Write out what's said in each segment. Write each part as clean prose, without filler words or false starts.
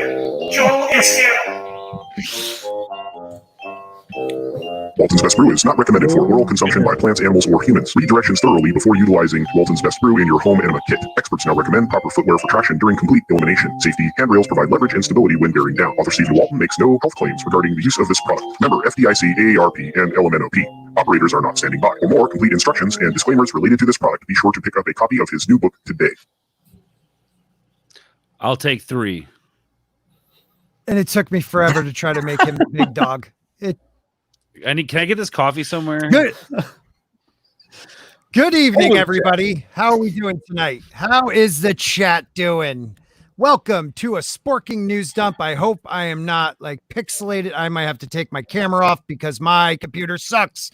Joel is here. Walton's Best Brew is not recommended for oral consumption by plants, animals, or humans. Read directions thoroughly before utilizing Walton's Best Brew in your home enema kit. Experts now recommend proper footwear for traction during complete elimination. Safety handrails provide leverage and stability when bearing down. Author Stephen Walton makes no health claims regarding the use of this product. Member FDIC, AARP, and LMNOP. Operators are not standing by. For more complete instructions and disclaimers related to this product, be sure to pick up a copy of his new book today. I'll take 3. And it took me forever to try to make him the big dog. Can I get this coffee somewhere? Good evening, everybody. How are we doing tonight? How is the chat doing? Welcome to a Sporking news dump. I hope I am not like pixelated. I might have to take my camera off because my computer sucks.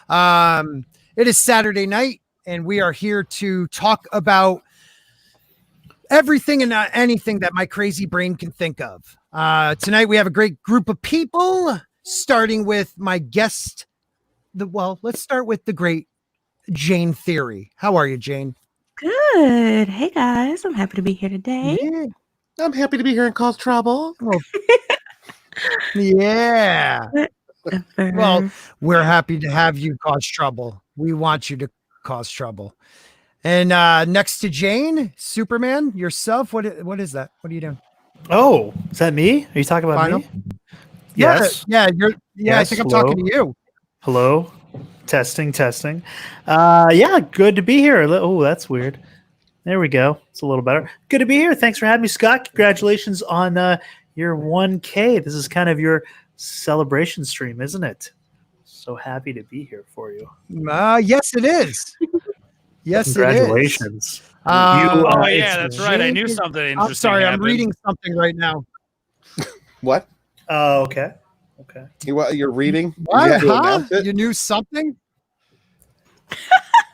It is Saturday night, and we are here to talk about everything and anything that my crazy brain can think of. Tonight we have a great group of people, starting with my guest. Let's start with the great Jane Theory. How are you, Jane? Good. Hey guys, I'm happy to be here today. Yeah. I'm happy to be here and cause trouble. Oh. Yeah. Whatever. Well, we're happy to have you cause trouble. We want you to cause trouble. And next to Jane, Superman, yourself. What is that? What are you doing? Oh, is that me? Are you talking about Final? me? Yes. Yeah. I Yes, think I'm hello. talking to you. Hello. Testing. Yeah, good to be here. Oh, that's weird. There we go. It's a little better. Good to be here. Thanks for having me, Scott. Congratulations on your 1K. This is kind of your celebration stream, isn't it? So happy to be here for you. Yes, it is. Yes, Congratulations. it is. Yeah, that's right. I knew something interesting. I'm sorry, happened. I'm reading something right now. What? Oh, okay. You're reading? What? You had to Huh? announce it? You knew something?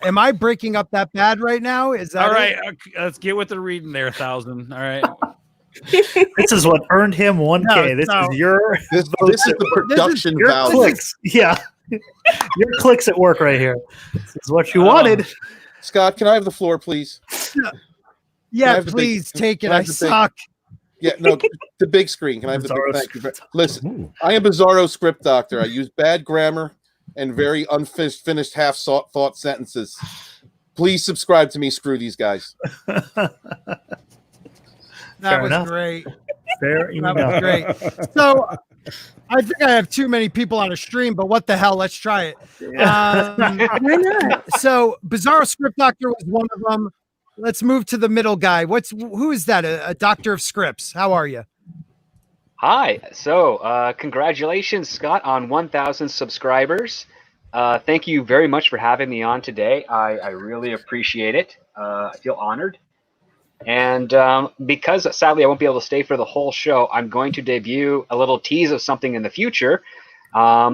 Am I breaking up that bad right now? Is that All right, it? okay, let's get with the reading there, 1,000. All right. This is what earned him 1K. No, this no. is your This is the production your value. clicks. Yeah. Your clicks at work right here. This is what you wanted. Scott, can I have the floor, please? Yeah, have the please take it. can I I have the big- suck. Yeah, no, the big screen. Can I have the Bizarro big? Thank you. Listen, I am Bizarro script doctor. I use bad grammar and very unfinished half-thought sentences. Please subscribe to me. Screw these guys. That Fair was enough. great. Fair That was great. So I think I have too many people on a stream, but what the hell? Let's try it. Why not? So Bizarro Script Doctor was one of them. Let's move to the middle guy. Who is that? A doctor of scripts. How are you? Hi. So, congratulations, Scott, on 1,000 subscribers. Thank you very much for having me on today. I really appreciate it. I feel honored. And because sadly I won't be able to stay for the whole show, I'm going to debut a little tease of something in the future. Yeah,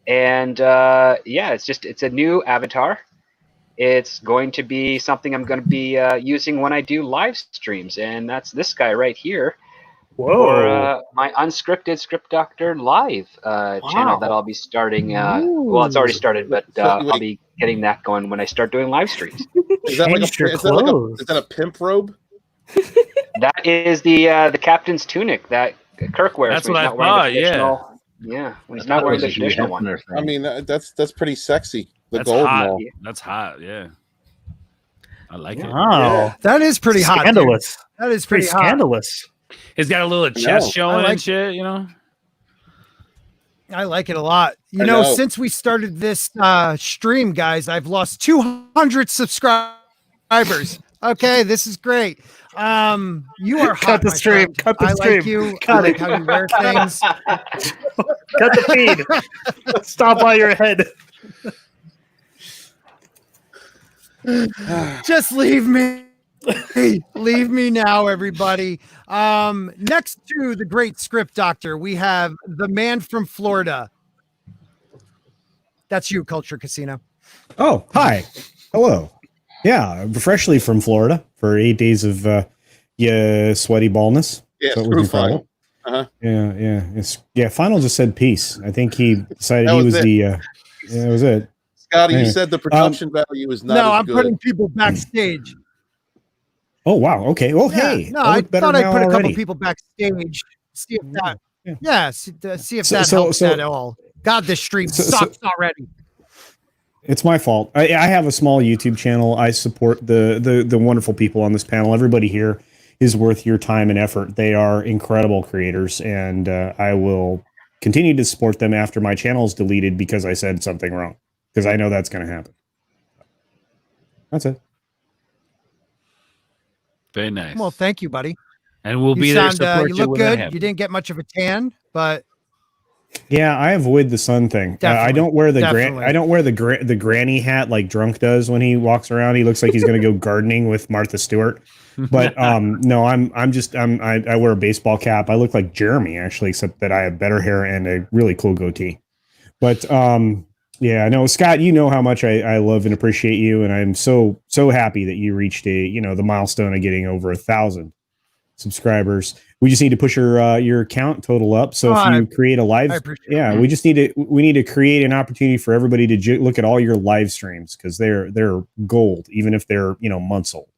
it's a new avatar. It's going to be something I'm going to be using when I do live streams, and that's this guy right here. For my unscripted Script Doctor live channel that I'll be starting. Well, it's already started, but I'll be getting that going when I start doing live streams. Is that is that a pimp robe? That is the captain's tunic that Kirk wears. That's when what he's I not wearing the thought, yeah. traditional- Yeah, when he's not wearing the traditional one. I mean, that's pretty sexy. The That's gold hot. and all. That's hot. Yeah. I like it. Wow. That is pretty hot. dude. Scandalous. That is Pretty pretty hot. scandalous. He's got a little chest showing like and shit, you know? I like it a lot. I You know, know. since we started this stream, guys, I've lost 200 subscribers. Okay, this is great. You are hot. Cut the my stream. friend. Cut the I stream. like you. Cut I like it. how you wear things. Cut the feed. Stop by your head. Just leave me. Leave me now, everybody. Next to the great Script Doctor, we have the man from Florida. That's you, Culture Casino. Oh, hi. Hello. Yeah, freshly from Florida for 8 days of sweaty ballness. Yeah, So it screw was Final. Uh-huh. Yeah. Final just said peace. I think he decided That he was was it. that was it. Scotty, you Anyway, said the production value is not No, as I'm good. putting people backstage. Oh wow. Okay. Well, hey. No, I I look better thought I'd now put a couple already. people backstage. See if that. Yeah. Yeah, see if that helps at all. God, this stream sucks already. It's my fault. I have a small YouTube channel. I support the wonderful people on this panel. Everybody here is worth your time and effort. They are incredible creators, and I will continue to support them after my channel is deleted because I said something wrong. Because I know that's going to happen. That's it. Very nice. Well, thank you, buddy. And we'll be there to support you you. look good. You didn't get much of a tan, but yeah, I avoid the sun thing. I don't wear the I don't wear the granny hat like Drunk does when he walks around. He looks like he's going to go gardening with Martha Stewart. But no, I wear a baseball cap. I look like Jeremy actually, except that I have better hair and a really cool goatee. But yeah, no, Scott, you know how much I love and appreciate you, and I'm so happy that you reached the milestone of getting over 1,000 subscribers. We just need to push your account total up. So if you create a live, we need to create an opportunity for everybody to look at all your live streams because they're gold, even if they're months old.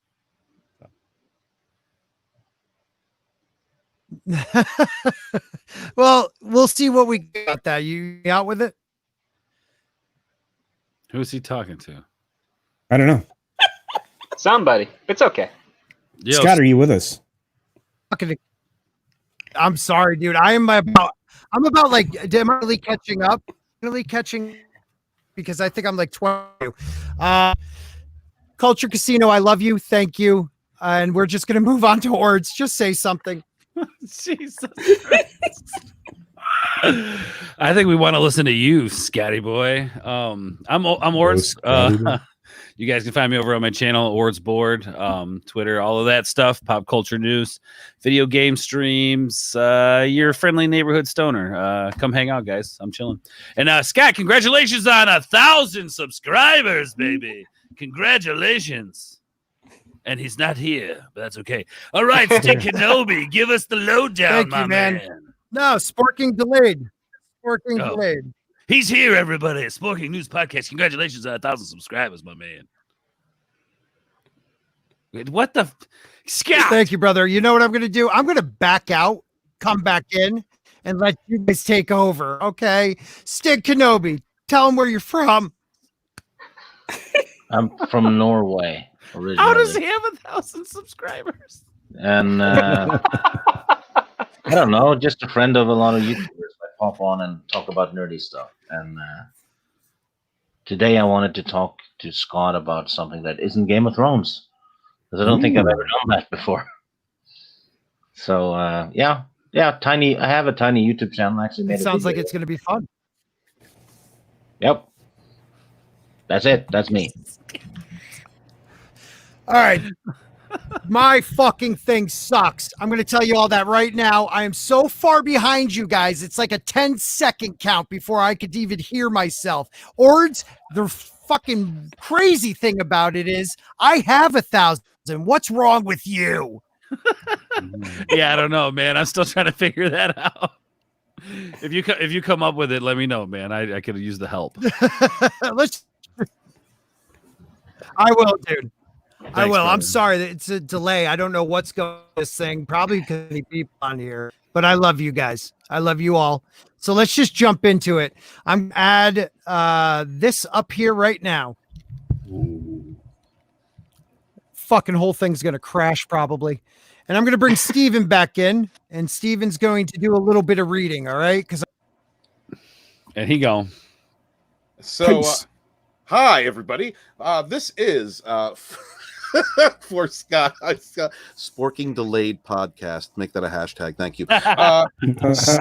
Well, we'll see what we got. That you out with it? Who's he talking to? I don't know. Somebody. It's okay. Yo, Scott, are you with us? I'm sorry, dude. I'm about like, am I really catching up? Really catching because I think I'm like 20. Culture Casino, I love you. Thank you. And we're just gonna move on to Ords. Just say something. Jesus. I think we want to listen to you, Scatty boy. I'm Ords. You guys can find me over on my channel, Ords Board, Twitter, all of that stuff, pop culture news, video game streams, your friendly neighborhood stoner. Come hang out, guys. I'm chilling. And Scott, congratulations on 1,000 subscribers, baby. Congratulations. And he's not here, but that's okay. All right, Stick Kenobi, give us the lowdown, my man. No, Sporking delayed. Delayed. He's here, everybody. Sporking News Podcast. Congratulations on 1,000 subscribers, my man. Wait, what the? Scott. Thank you, brother. You know what I'm going to do? I'm going to back out, come back in, and let you guys take over. Okay. Stick Kenobi, tell him where you're from. I'm from Norway. Originally. How does he have 1,000 subscribers? And I don't know, just a friend of a lot of YouTubers. I pop on and talk about nerdy stuff. And today I wanted to talk to Scott about something that isn't Game of Thrones, because I don't think I've ever done that before. So yeah, tiny. I have a tiny YouTube channel. Actually, it sounds like it's going to be fun. Yep, that's it. That's me. All right. My fucking thing sucks. I'm going to tell you all that right now. I am so far behind you guys. It's like a 10-second count before I could even hear myself. Ords, the fucking crazy thing about it is I have 1,000. What's wrong with you? Yeah, I don't know, man. I'm still trying to figure that out. If you come up with it, let me know, man. I could use the help. I will, dude. Thanks, I will. brother. I'm sorry that it's a delay. I don't know what's going on with this thing. Probably because of people on here. But I love you guys. I love you all. So let's just jump into it. I'm add this up here right now. Ooh. Fucking whole thing's gonna crash probably. And I'm gonna bring Steven back in, and Steven's going to do a little bit of reading. All right, because and he gone. So hi everybody. This is for Scott. Sporking Delayed Podcast. Make that a hashtag. Thank you.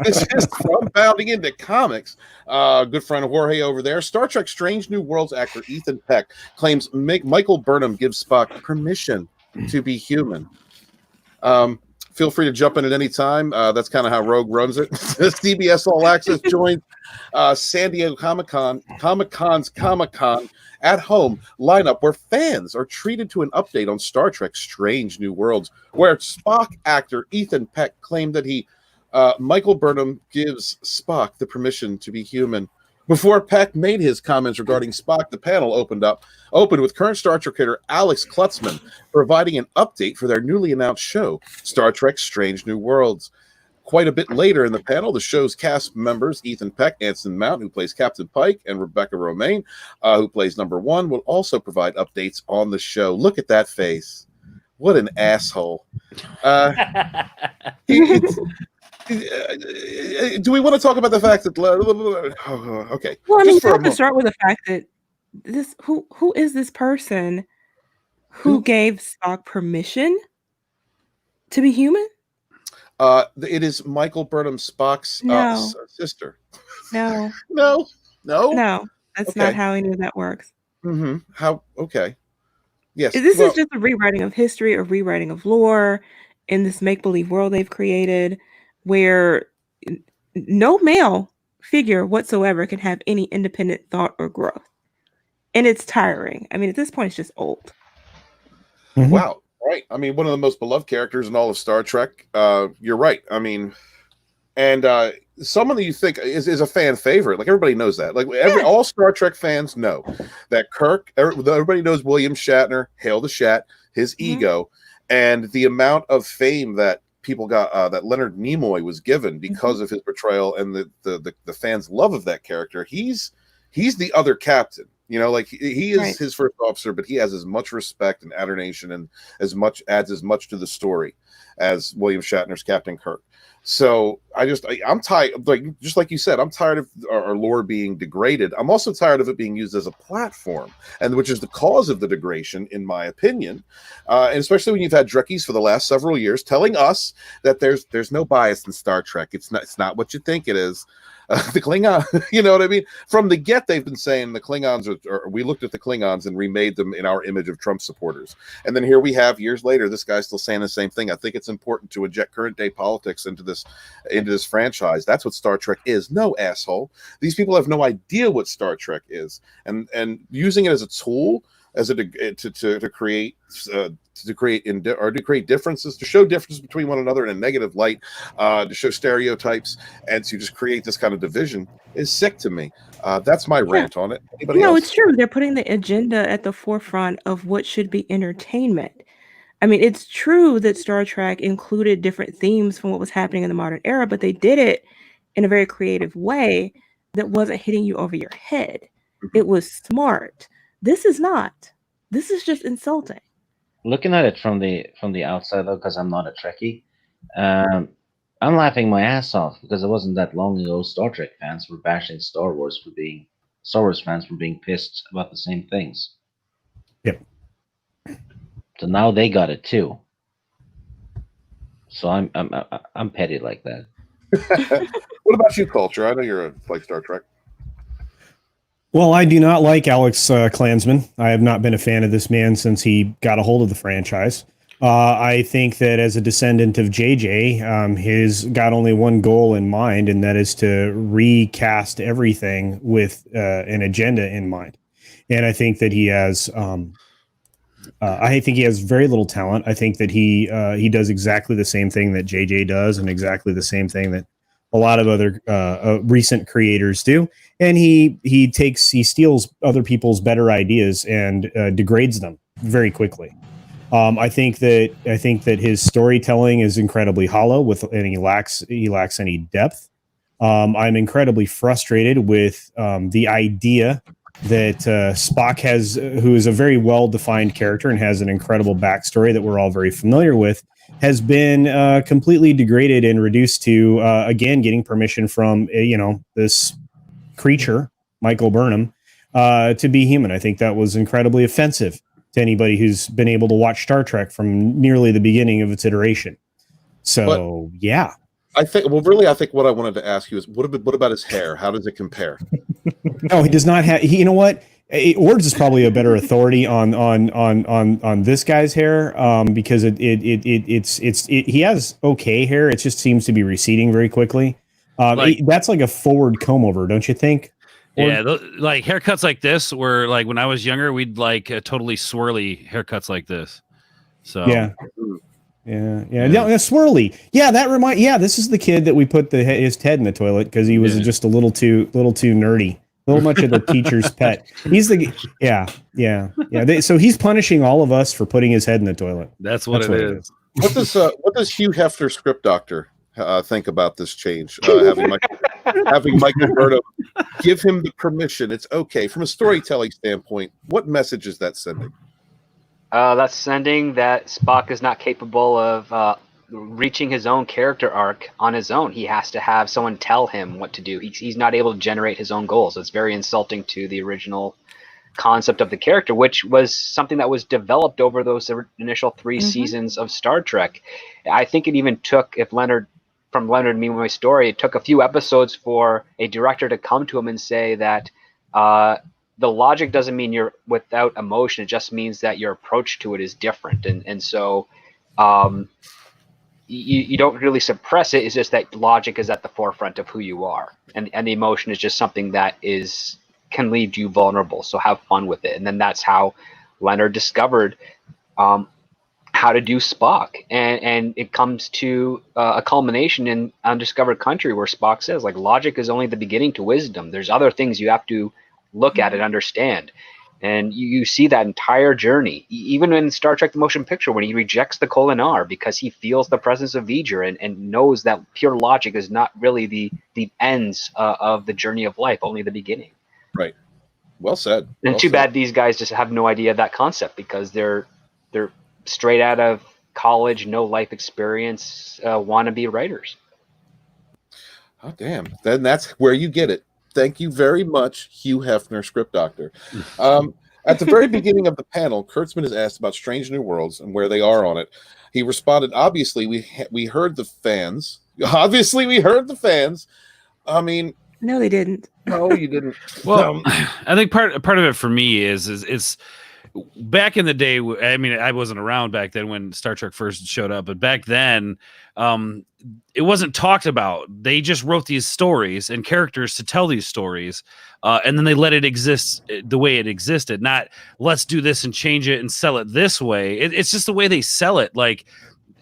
This is from Bounding Into Comics. Good friend of Jorge over there. Star Trek Strange New Worlds actor Ethan Peck claims Michael Burnham gives Spock permission to be human. Feel free to jump in at any time. That's kind of how Rogue runs it. CBS All Access joined San Diego Comic-Con's Comic-Con at home lineup where fans are treated to an update on Star Trek Strange New Worlds, where Spock actor Ethan Peck claimed that Michael Burnham gives Spock the permission to be human. Before Peck made his comments regarding Spock, the panel opened with current Star Trek creator Alex Klutzman providing an update for their newly announced show, Star Trek Strange New Worlds. Quite a bit later in the panel, the show's cast members, Ethan Peck, Anson Mount, who plays Captain Pike, and Rebecca Romaine, who plays Number One, will also provide updates on the show. Look at that face. What an asshole. Do we want to talk about the fact that... okay. Well, I mean, you have to start with the fact that who is this person who gave Spock permission to be human? It is Michael Burnham, Spock's sister. No. No. That's not how any of that works. Mm-hmm. How? Okay. Yes. This is just a rewriting of history, a rewriting of lore in this make-believe world they've created, where no male figure whatsoever can have any independent thought or growth, and it's tiring. I mean, at this point, it's just old. Mm-hmm. Wow. Right. I mean, one of the most beloved characters in all of Star Trek. You're right. I mean, and someone that you think is a fan favorite. Like, everybody knows that. Like, all Star Trek fans know that Kirk, everybody knows William Shatner, hail the Shat, his ego, and the amount of fame that people got, that Leonard Nimoy was given because of his portrayal and the fans' love of that character. He's the other captain. You know, like he is his first officer, but he has as much respect and adoration and adds as much to the story as William Shatner's Captain Kirk. So I'm tired, just like you said, I'm tired of our lore being degraded. I'm also tired of it being used as a platform, and which is the cause of the degradation, in my opinion. And especially when you've had Trekkies for the last several years telling us that there's no bias in Star Trek. It's not what you think it is. The Klingon, you know what I mean? From the get, they've been saying the Klingons we looked at the Klingons and remade them in our image of Trump supporters. And then here we have, years later, this guy's still saying the same thing. I think it's important to inject current day politics into this franchise. That's what Star Trek is. No, asshole. These people have no idea what Star Trek is. And using it as a tool, to create differences, to show differences between one another in a negative light, to show stereotypes, and to just create this kind of division is sick to me. That's my rant on it. Anybody else? It's true. They're putting the agenda at the forefront of what should be entertainment. I mean, it's true that Star Trek included different themes from what was happening in the modern era, but they did it in a very creative way that wasn't hitting you over your head. It was smart. This is not. This is just insulting. Looking at it from the outside, though, because I'm not a Trekkie, I'm laughing my ass off because it wasn't that long ago Star Trek fans were bashing Star Wars fans for being pissed about the same things. Yep. So now they got it too. So I'm petty like that. What about you, Culture? I know you're like Star Trek. Well, I do not like Alex Klansman. I have not been a fan of this man since he got a hold of the franchise. I think that as a descendant of JJ, he's got only one goal in mind, and that is to recast everything with an agenda in mind. And I think that he has, very little talent. I think that he does exactly the same thing that JJ does, and exactly the same thing that a lot of other recent creators do. And he steals other people's better ideas and degrades them very quickly. I think that his storytelling is incredibly hollow and he lacks any depth. I'm incredibly frustrated with the idea that Spock who is a very well-defined character and has an incredible backstory that we're all very familiar with, has been completely degraded and reduced to, again, getting permission from, this creature, Michael Burnham, to be human. I think that was incredibly offensive to anybody who's been able to watch Star Trek from nearly the beginning of its iteration. So, yeah. I think what I wanted to ask you is, what about his hair? How does it compare? No, he does not have. You know what? Ords is probably a better authority on this guy's hair, because he has okay hair. It just seems to be receding very quickly. That's like a forward comb over, don't you think? Yeah, like haircuts like this were like when I was younger, we'd like totally swirly haircuts like this. So yeah, swirly. Yeah, this is the kid that we put his head in the toilet because he was just a little too nerdy. So much of the teacher's pet. He's the yeah. So he's punishing all of us for putting his head in the toilet. That's what it is. What does Hugh Hefner, script doctor, think about this change? Having Michael Burnham give him the permission. It's okay from a storytelling standpoint. What message is that sending? That's sending that Spock is not capable of reaching his own character arc on his own. He has to have someone tell him what to do. He's not able to generate his own goals. It's very insulting to the original concept of the character, which was something that was developed over those initial 3 seasons of Star Trek. I think it even took, from Leonard and Me My Story, it took a few episodes for a director to come to him and say that the logic doesn't mean you're without emotion. It just means that your approach to it is different. And so you don't really suppress it. It's just that logic is at the forefront of who you are. And the emotion is just something that can leave you vulnerable. So have fun with it. And then that's how Leonard discovered how to do Spock. And it comes to a culmination in Undiscovered Country where Spock says, like, logic is only the beginning to wisdom. There's other things you have to look at and understand. And you see that entire journey, even in Star Trek The Motion Picture, when he rejects the Kolinahr because he feels the presence of V'ger and knows that pure logic is not really the ends of the journey of life, only the beginning. Right. Well said. And too bad these guys just have no idea of that concept because they're straight out of college, no life experience, wannabe writers. Oh, damn. Then that's where you get it. Thank you very much, Hugh Hefner, script doctor. At the very beginning of the panel, Kurtzman is asked about Strange New Worlds and where they are on it. He responded, obviously, we heard the fans. Obviously, we heard the fans. I mean... No, they didn't. No, you didn't. Well, I think part of it for me is back in the day. I mean, I wasn't around back then when Star Trek first showed up, but back then, it wasn't talked about. They just wrote these stories and characters to tell these stories, and then they let it exist the way it existed. Not let's do this and change it and sell it this way. It's just the way they sell it. Like,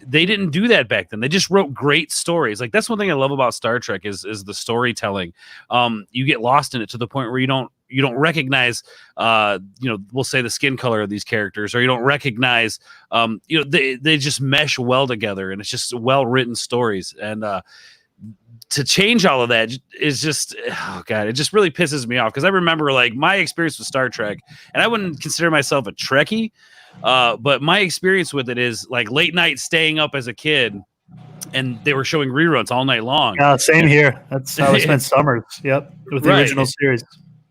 they didn't do that back then. They just wrote great stories. Like, that's one thing I love about Star Trek is the storytelling. You get lost in it to the point where you don't recognize, we'll say the skin color of these characters, or you don't recognize, they just mesh well together, and it's just well-written stories. And to change all of that is just, oh God, it just really pisses me off. Cause I remember like my experience with Star Trek, and I wouldn't consider myself a Trekkie, but my experience with it is like late night staying up as a kid, and they were showing reruns all night long. Yeah, same here. That's how I spent summers. Yep, with the original series.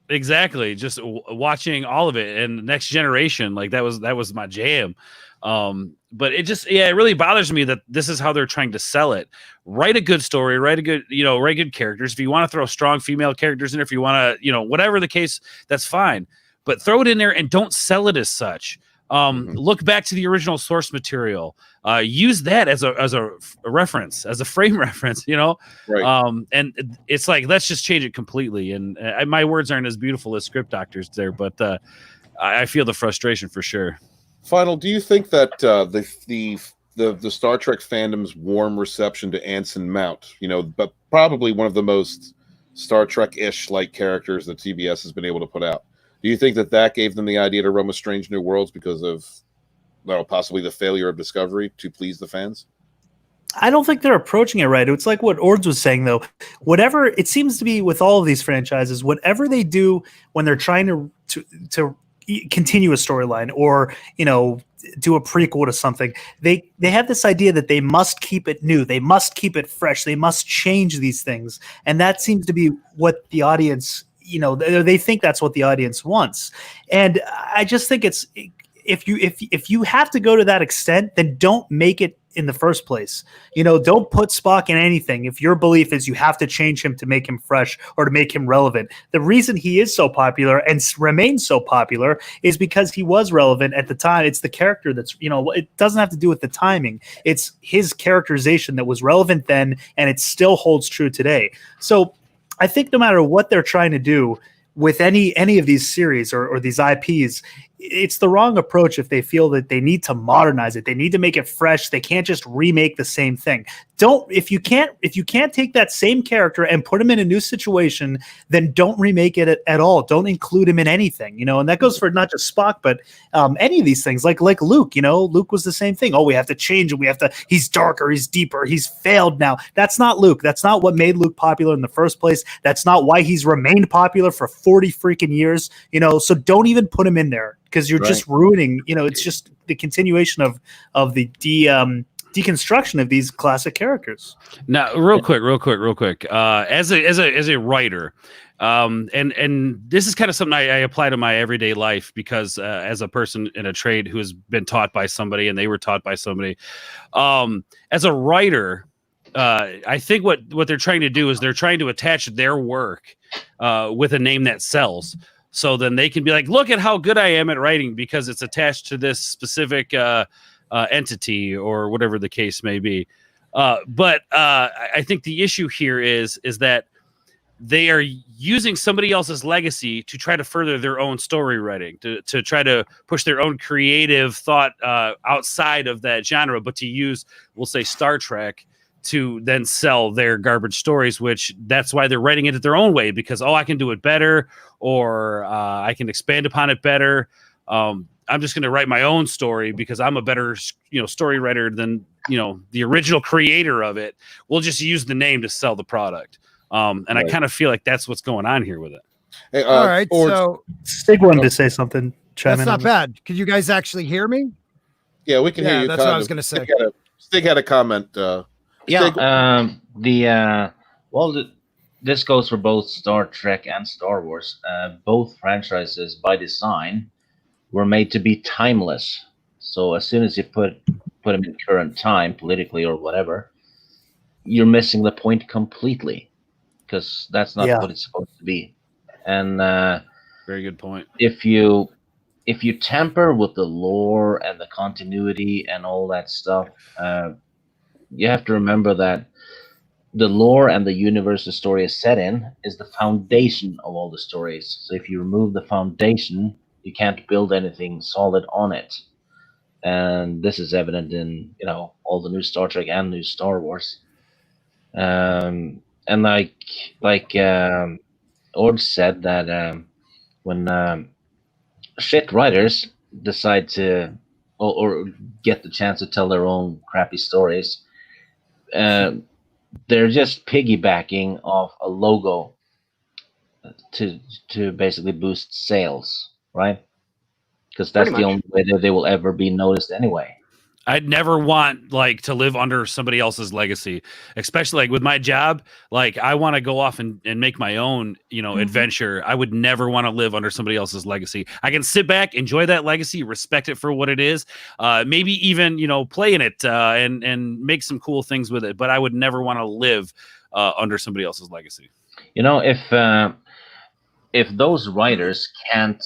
Exactly, just watching all of it, and Next Generation, like that was my jam. But it just, it really bothers me that this is how they're trying to sell it. Write a good story, write good characters. If you want to throw strong female characters in, if you want to, whatever the case, that's fine. But throw it in there and don't sell it as such. Look back to the original source material. Use that as a reference, as a frame reference, Right. And it's like, let's just change it completely. And my words aren't as beautiful as script doctors there, but I feel the frustration for sure. Final, do you think that the Star Trek fandom's warm reception to Anson Mount, but probably one of the most Star Trek-ish like characters that TBS has been able to put out, do you think that gave them the idea to run with Strange New Worlds because of possibly the failure of Discovery to please the fans? I don't think they're approaching it right. It's like what Ords was saying, though. Whatever it seems to be with all of these franchises, whatever they do when they're trying to continue a storyline or do a prequel to something, they have this idea that they must keep it new, they must keep it fresh, they must change these things, and that seems to be what the audience, they think that's what the audience wants. And I just think it's, if you have to go to that extent, then don't make it in the first place. Don't put Spock in anything if your belief is you have to change him to make him fresh or to make him relevant. The reason he is so popular and remains so popular is because he was relevant at the time. It's the character that's, it doesn't have to do with the timing. It's his characterization that was relevant then, and it still holds true today. So I think no matter what they're trying to do with any of these series or these IPs, it's the wrong approach if they feel that they need to modernize it. They need to make it fresh. They can't just remake the same thing. If you can't take that same character and put him in a new situation, then don't remake it at all. Don't include him in anything, and that goes for not just Spock, but any of these things like Luke, Luke was the same thing. Oh, we have to change him. He's darker, he's deeper, he's failed now. That's not Luke. That's not what made Luke popular in the first place. That's not why he's remained popular for 40 freaking years, so don't even put him in there because you're just ruining, it's just the continuation of the deconstruction of these classic characters. Now, real quick. As a writer, and this is kind of something I apply to my everyday life because as a person in a trade who has been taught by somebody and they were taught by somebody, as a writer, I think what they're trying to do is they're trying to attach their work with a name that sells. So then they can be like, look at how good I am at writing because it's attached to this specific entity or whatever the case may be. But I think the issue here is that they are using somebody else's legacy to try to further their own story writing, to try to push their own creative thought outside of that genre, but to use, we'll say, Star Trek to then sell their garbage stories, which that's why they're writing it their own way because, I can do it better or I can expand upon it better. I'm just going to write my own story because I'm a better, story writer than, the original creator of it. We'll just use the name to sell the product. And I kind of feel like that's what's going on here with it. Hey, all right. So Stig wanted to say something. That's not bad. Could you guys actually hear me? Yeah, we can hear you. That's what I was going to say. Stig had a comment. This goes for both Star Trek and Star Wars. Both franchises, by design, were made to be timeless. So as soon as you put them in current time, politically or whatever, you're missing the point completely because that's not what it's supposed to be. And very good point. If you tamper with the lore and the continuity and all that stuff, you have to remember that the lore and the universe the story is set in is the foundation of all the stories. So if you remove the foundation, you can't build anything solid on it. And this is evident in, all the new Star Trek and new Star Wars. And like Ord said that when shit writers decide to or get the chance to tell their own crappy stories, they're just piggybacking off a logo to basically boost sales, right? Because that's the only way that they will ever be noticed anyway. I'd never want to live under somebody else's legacy, especially with my job. I want to go off and make my own, adventure. I would never want to live under somebody else's legacy. I can sit back, enjoy that legacy, respect it for what it is. Maybe even, play in it and make some cool things with it. But I would never want to live under somebody else's legacy. If those writers can't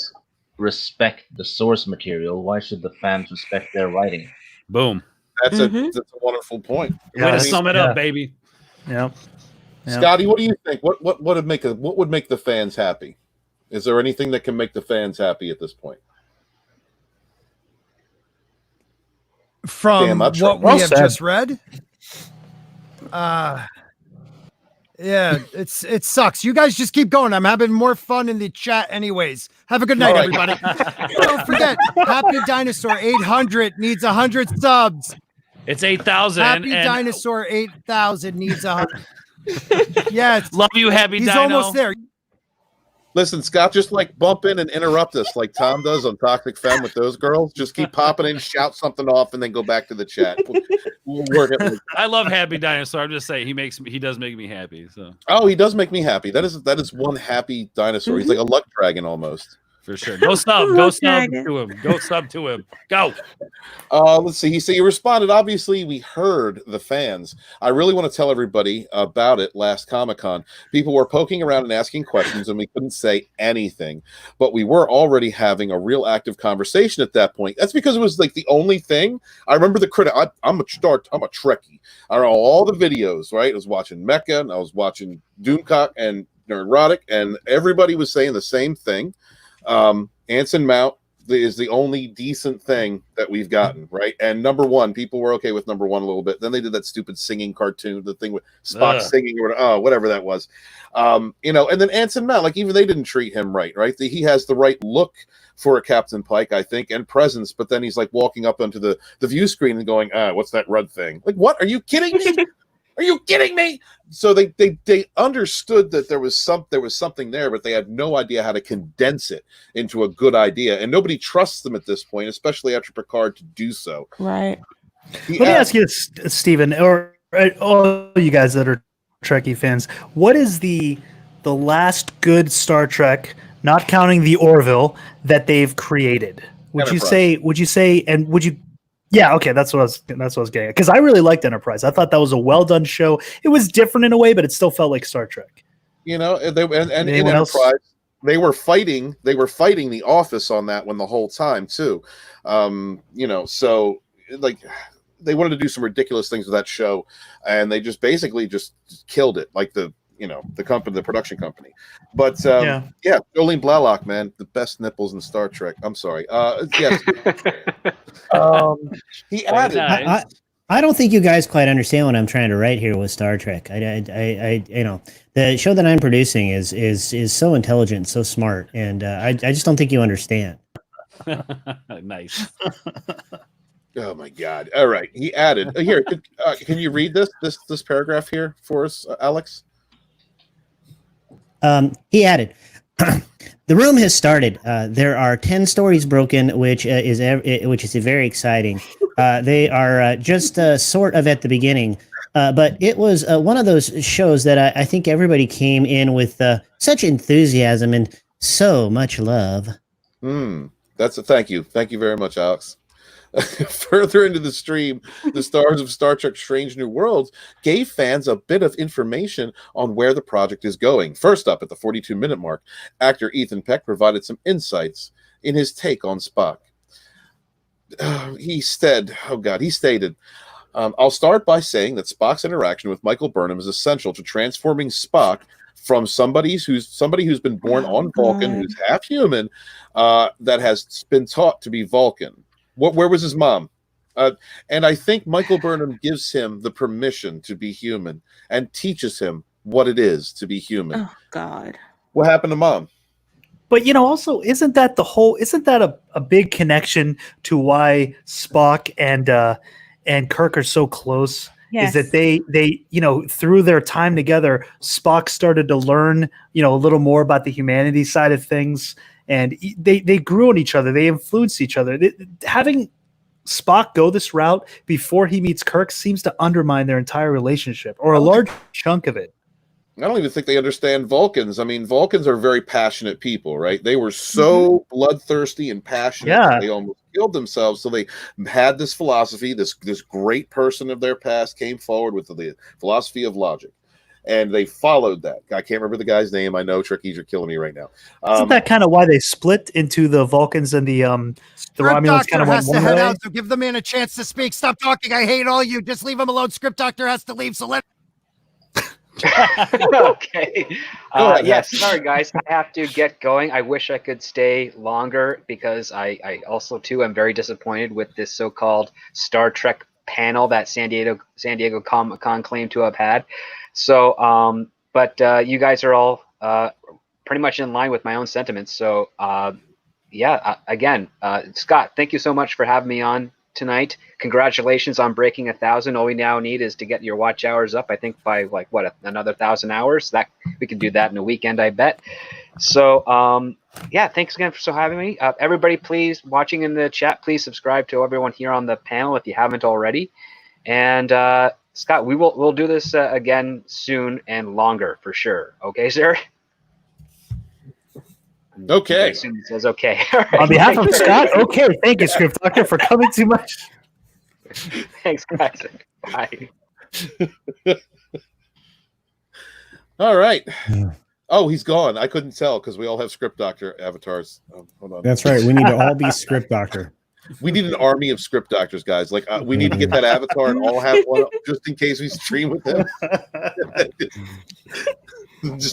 respect the source material, why should the fans respect their writing? Boom. That's a wonderful point. Way to sum it up, baby. Yeah. Scotty, what do you think? What would make the fans happy? Is there anything that can make the fans happy at this point? From what we have just read? Yeah, it sucks. You guys just keep going. I'm having more fun in the chat anyways. Have a good night, everybody. Don't forget, Happy Dinosaur 800 needs 100 subs. It's 8,000. Happy Dinosaur 8,000 needs 100. Yes. Love you, Happy Dino. He's almost there. Listen, Scott, just bump in and interrupt us like Tom does on Toxic Femme with those girls. Just keep popping in, shout something off, and then go back to the chat. We'll work it. I love Happy Dinosaur. I'm just saying he does make me happy. So. Oh, he does make me happy. That is one happy dinosaur. He's like a luck dragon almost. For sure. Go sub to him. Go sub to him. Go. Let's see. He said you responded. Obviously, we heard the fans. I really want to tell everybody about it last Comic-Con. People were poking around and asking questions, and we couldn't say anything. But we were already having a real active conversation at that point. That's because it was the only thing. I remember the critic. I'm a Trekkie. I know all the videos, right? I was watching Mecha, and I was watching Doomcock and Neurotic, and everybody was saying the same thing. Anson Mount, the only decent thing that we've gotten, right? And number one, people were okay with number one a little bit. Then they did that stupid singing cartoon, the thing with Spock singing or whatever that was. And then Anson Mount, like even they didn't treat him right? He has the right look for a Captain Pike, I think, and presence, but then he's like walking up onto the view screen and going, what's that red thing? Like, what? Are you kidding me? Are you kidding me? So they understood that there was something there, but they had no idea how to condense it into a good idea. And nobody trusts them at this point, especially after Picard to do so. Right. Let me ask you this, Stephen, or all you guys that are Trekkie fans, what is the last good Star Trek, not counting the Orville, that they've created? Would you say, and would you? Yeah, okay, that's what I was getting at. Because I really liked Enterprise. I thought that was a well done show. It was different in a way, but it still felt like Star Trek. In Enterprise, they were fighting the Office on that one the whole time too. So like they wanted to do some ridiculous things with that show, and they just basically just killed it, like the production company. But Jolene Blalock, man, the best nipples in Star Trek. I'm sorry. Yes. He added. Nice. I don't think you guys quite understand what I'm trying to write here with Star Trek. I the show that I'm producing is so intelligent, so smart, and I just don't think you understand. Nice. Oh my God! All right, he added here. Can you read this paragraph here for us, Alex? He added, the room has started. There are 10 stories broken, which is very exciting. They are just sort of at the beginning, but it was one of those shows that I think everybody came in with such enthusiasm and so much love. Thank you very much, Alex. Further into the stream, the stars of Star Trek Strange New Worlds gave fans a bit of information on where the project is going. First up, at the 42-minute mark, actor Ethan Peck provided some insights in his take on Spock. He stated, I'll start by saying that Spock's interaction with Michael Burnham is essential to transforming Spock from somebody who's been born on Vulcan, who's half human, that has been taught to be Vulcan. Where was his mom? And I think Michael Burnham gives him the permission to be human and teaches him what it is to be human. Oh God! What happened to mom? But also, isn't that a big connection to why Spock and Kirk are so close? Yes. Is that they through their time together, Spock started to learn a little more about the humanity side of things. And they grew on each other. They influenced each other. Having Spock go this route before he meets Kirk seems to undermine their entire relationship, or a large chunk of it. I don't even think they understand Vulcans. I mean, Vulcans are very passionate people, right? They were so bloodthirsty and passionate that they almost killed themselves. So they had this philosophy. This great person of their past came forward with the philosophy of logic. And they followed that. I can't remember the guy's name. I know Trekkies are killing me right now. Isn't that kind of why they split into the Vulcans and the Romulans? Kind of has to head out, so give the man a chance to speak. Stop talking. I hate all you. Just leave him alone. Script Doctor has to leave, so let. Okay. Yes. Sorry, guys. I have to get going. I wish I could stay longer because I also too am very disappointed with this so-called Star Trek panel that San Diego Comic-Con claimed to have had. So, but you guys are all pretty much in line with my own sentiments. So, again, Scott, thank you so much for having me on tonight. Congratulations on breaking 1,000. All we now need is to get your watch hours up. I think by another 1,000 hours. That we can do that in a weekend, I bet. So, thanks again for having me. Everybody, please watching in the chat, please subscribe to everyone here on the panel if you haven't already. And Scott, we'll do this again soon and longer for sure. Okay, sir. Okay. He says okay. Right. On behalf of Scott, okay. Thank you, Script Doctor, for coming too much. Thanks, guys. Bye. All right. Oh, he's gone. I couldn't tell because we all have Script Doctor avatars. Hold on. That's right. We need to all be Script Doctor. We need an army of Script Doctors, guys. Like we need to get that avatar and all have one just in case we stream with him.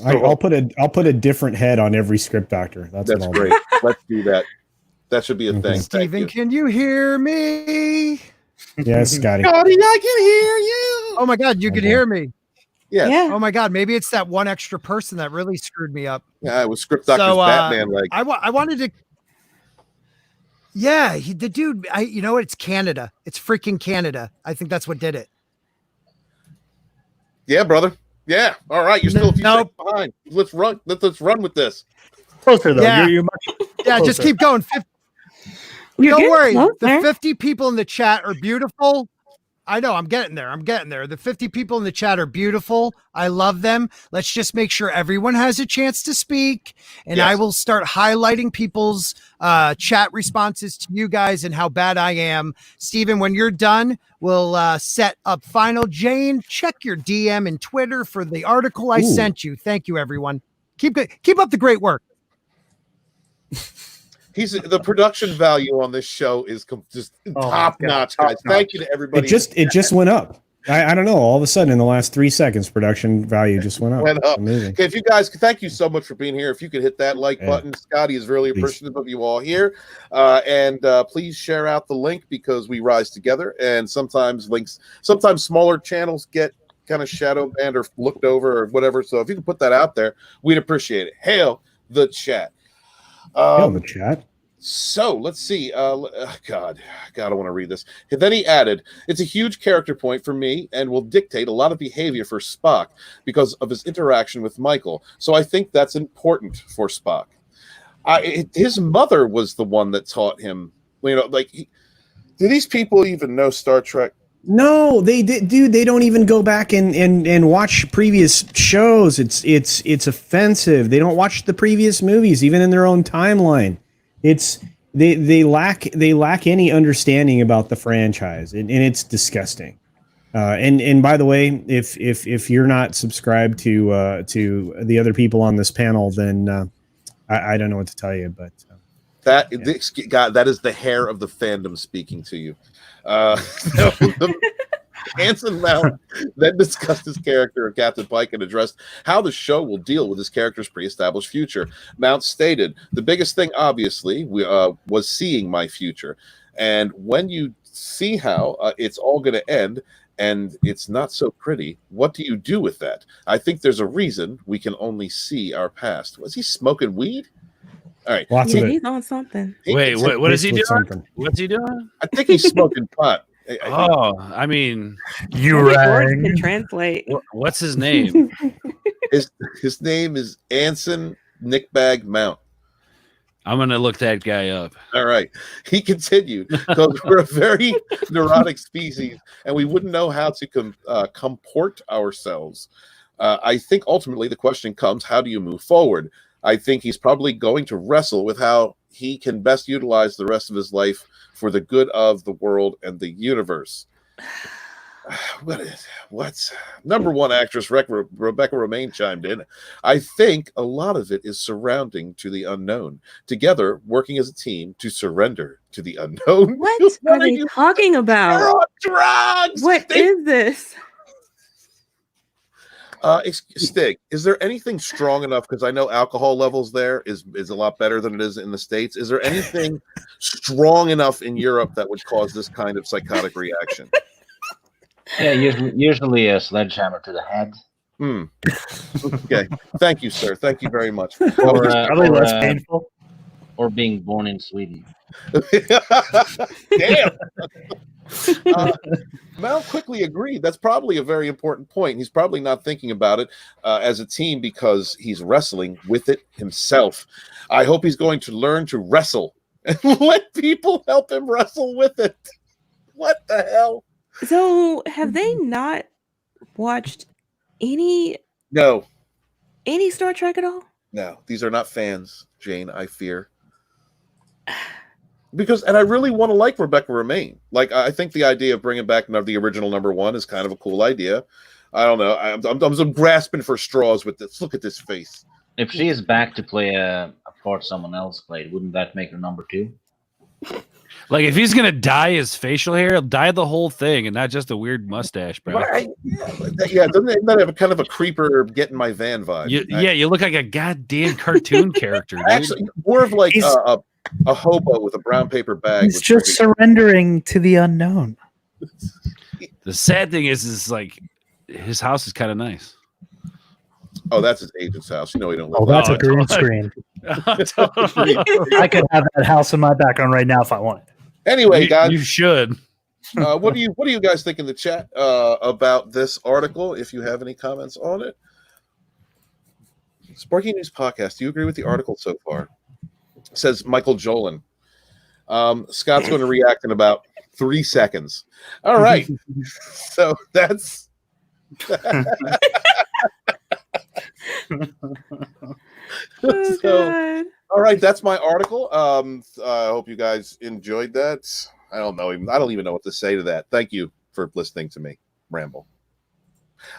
I'll put a different head on every Script Doctor. That's great. Let's do that. That should be a thing. Steven, can you hear me? Yes, Scotty. Scotty, I can hear you. Oh my God, you can hear me. Yes. Yeah. Oh my God, maybe it's that one extra person that really screwed me up. Yeah, it was Script Doctor's Batman. Like I wanted to. Yeah, the dude. You know what? It's Canada. It's freaking Canada. I think that's what did it. Yeah, brother. Yeah. All right. You're still a few seconds behind. Let's run. Let's run with this. Closer though. Yeah. You're much Yeah, closer. just keep going. Don't worry. The 50 people in the chat are beautiful. I know. I'm getting there. The 50 people in the chat are beautiful. I love them. Let's just make sure everyone has a chance to speak. And I will start highlighting people's chat responses to you guys and how bad I am. Steven, when you're done, we'll set up final. Jane, check your DM and Twitter for the article I sent you. Thank you, everyone. Keep up the great work. The production value on this show is just top notch, guys. Thank you to everybody. It just went up. I don't know. All of a sudden, in the last 3 seconds, production value just went up. Amazing. Okay, if you guys, thank you so much for being here. If you could hit that like button, Scotty is really appreciative of you all here. And please share out the link because we rise together. And sometimes smaller channels get kind of shadow banned or looked over or whatever. So if you can put that out there, we'd appreciate it. Hail the chat. The chat. So let's see. God, I want to read this. And then he added, "It's a huge character point for me and will dictate a lot of behavior for Spock because of his interaction with Michael. So I think that's important for Spock. His mother was the one that taught him. You know, like, do these people even know Star Trek? No, they dude. They don't even go back and watch previous shows. It's offensive. They don't watch the previous movies, even in their own timeline. They lack any understanding about the franchise, and it's disgusting. And by the way, if you're not subscribed to the other people on this panel, then I don't know what to tell you. But that is the hair of the fandom speaking to you. Anson Mount then discussed his character of Captain Pike and addressed how the show will deal with his character's pre-established future. Mount stated, "The biggest thing, obviously, was seeing my future. And when you see how it's all going to end, and it's not so pretty, what do you do with that? I think there's a reason we can only see our past." Was he smoking weed? All right. Lots of it. He's on something. Wait, what is he doing? What's he doing? I think he's smoking pot. I mean, you rang. Can translate. What's his name? His name is Anson Nickbag Mount. I'm gonna look that guy up. All right. He continued, because we're a very neurotic species and we wouldn't know how to comport ourselves. I think ultimately the question comes, how do you move forward? I think he's probably going to wrestle with how he can best utilize the rest of his life for the good of the world and the universe. What's number one actress Rebecca Romaine chimed in. I think a lot of it is surrounding to the unknown, together working as a team to surrender to the unknown. What are they talking about? They're on drugs. What is this? Stig, is there anything strong enough? Because I know alcohol levels there is a lot better than it is in the States. Is there anything strong enough in Europe that would cause this kind of psychotic reaction? Yeah, usually a sledgehammer to the head. Okay. Thank you, sir. Thank you very much. Probably less painful. Or being born in Sweden. Damn. Mal quickly agreed. That's probably a very important point. He's probably not thinking about it as a team because he's wrestling with it himself. I hope he's going to learn to wrestle and let people help him wrestle with it. What the hell? So, have they not watched any Star Trek at all? No, these are not fans, Jane, I fear. And I really want to like Rebecca Romaine. Like, I think the idea of bringing back the original number one is kind of a cool idea. I don't know. I'm grasping for straws with this. Look at this face. If she is back to play a part someone else played, wouldn't that make her number two? Like, if he's gonna dye his facial hair, he'll dye the whole thing and not just a weird mustache, bro. Right. Yeah, doesn't that have a kind of a creeper get in my van vibe? You look like a goddamn cartoon character, dude. Actually, more of like A hobo with a brown paper bag. He's just surrendering to the unknown. The sad thing is like his house is kind of nice. Oh, that's his agent's house. You know he don't live. Oh, that's a green totally. screen. I could have that house in my background right now if I wanted. Anyway, guys, you should. What do you guys think in the chat about this article? If you have any comments on it, Sporking News Podcast. Do you agree with the article so far? Says Michael Jolin. Scott's going to react in about 3 seconds. All right, so that's. God. All right, that's my article. I hope you guys enjoyed that. I don't even know what to say to that. Thank you for listening to me ramble.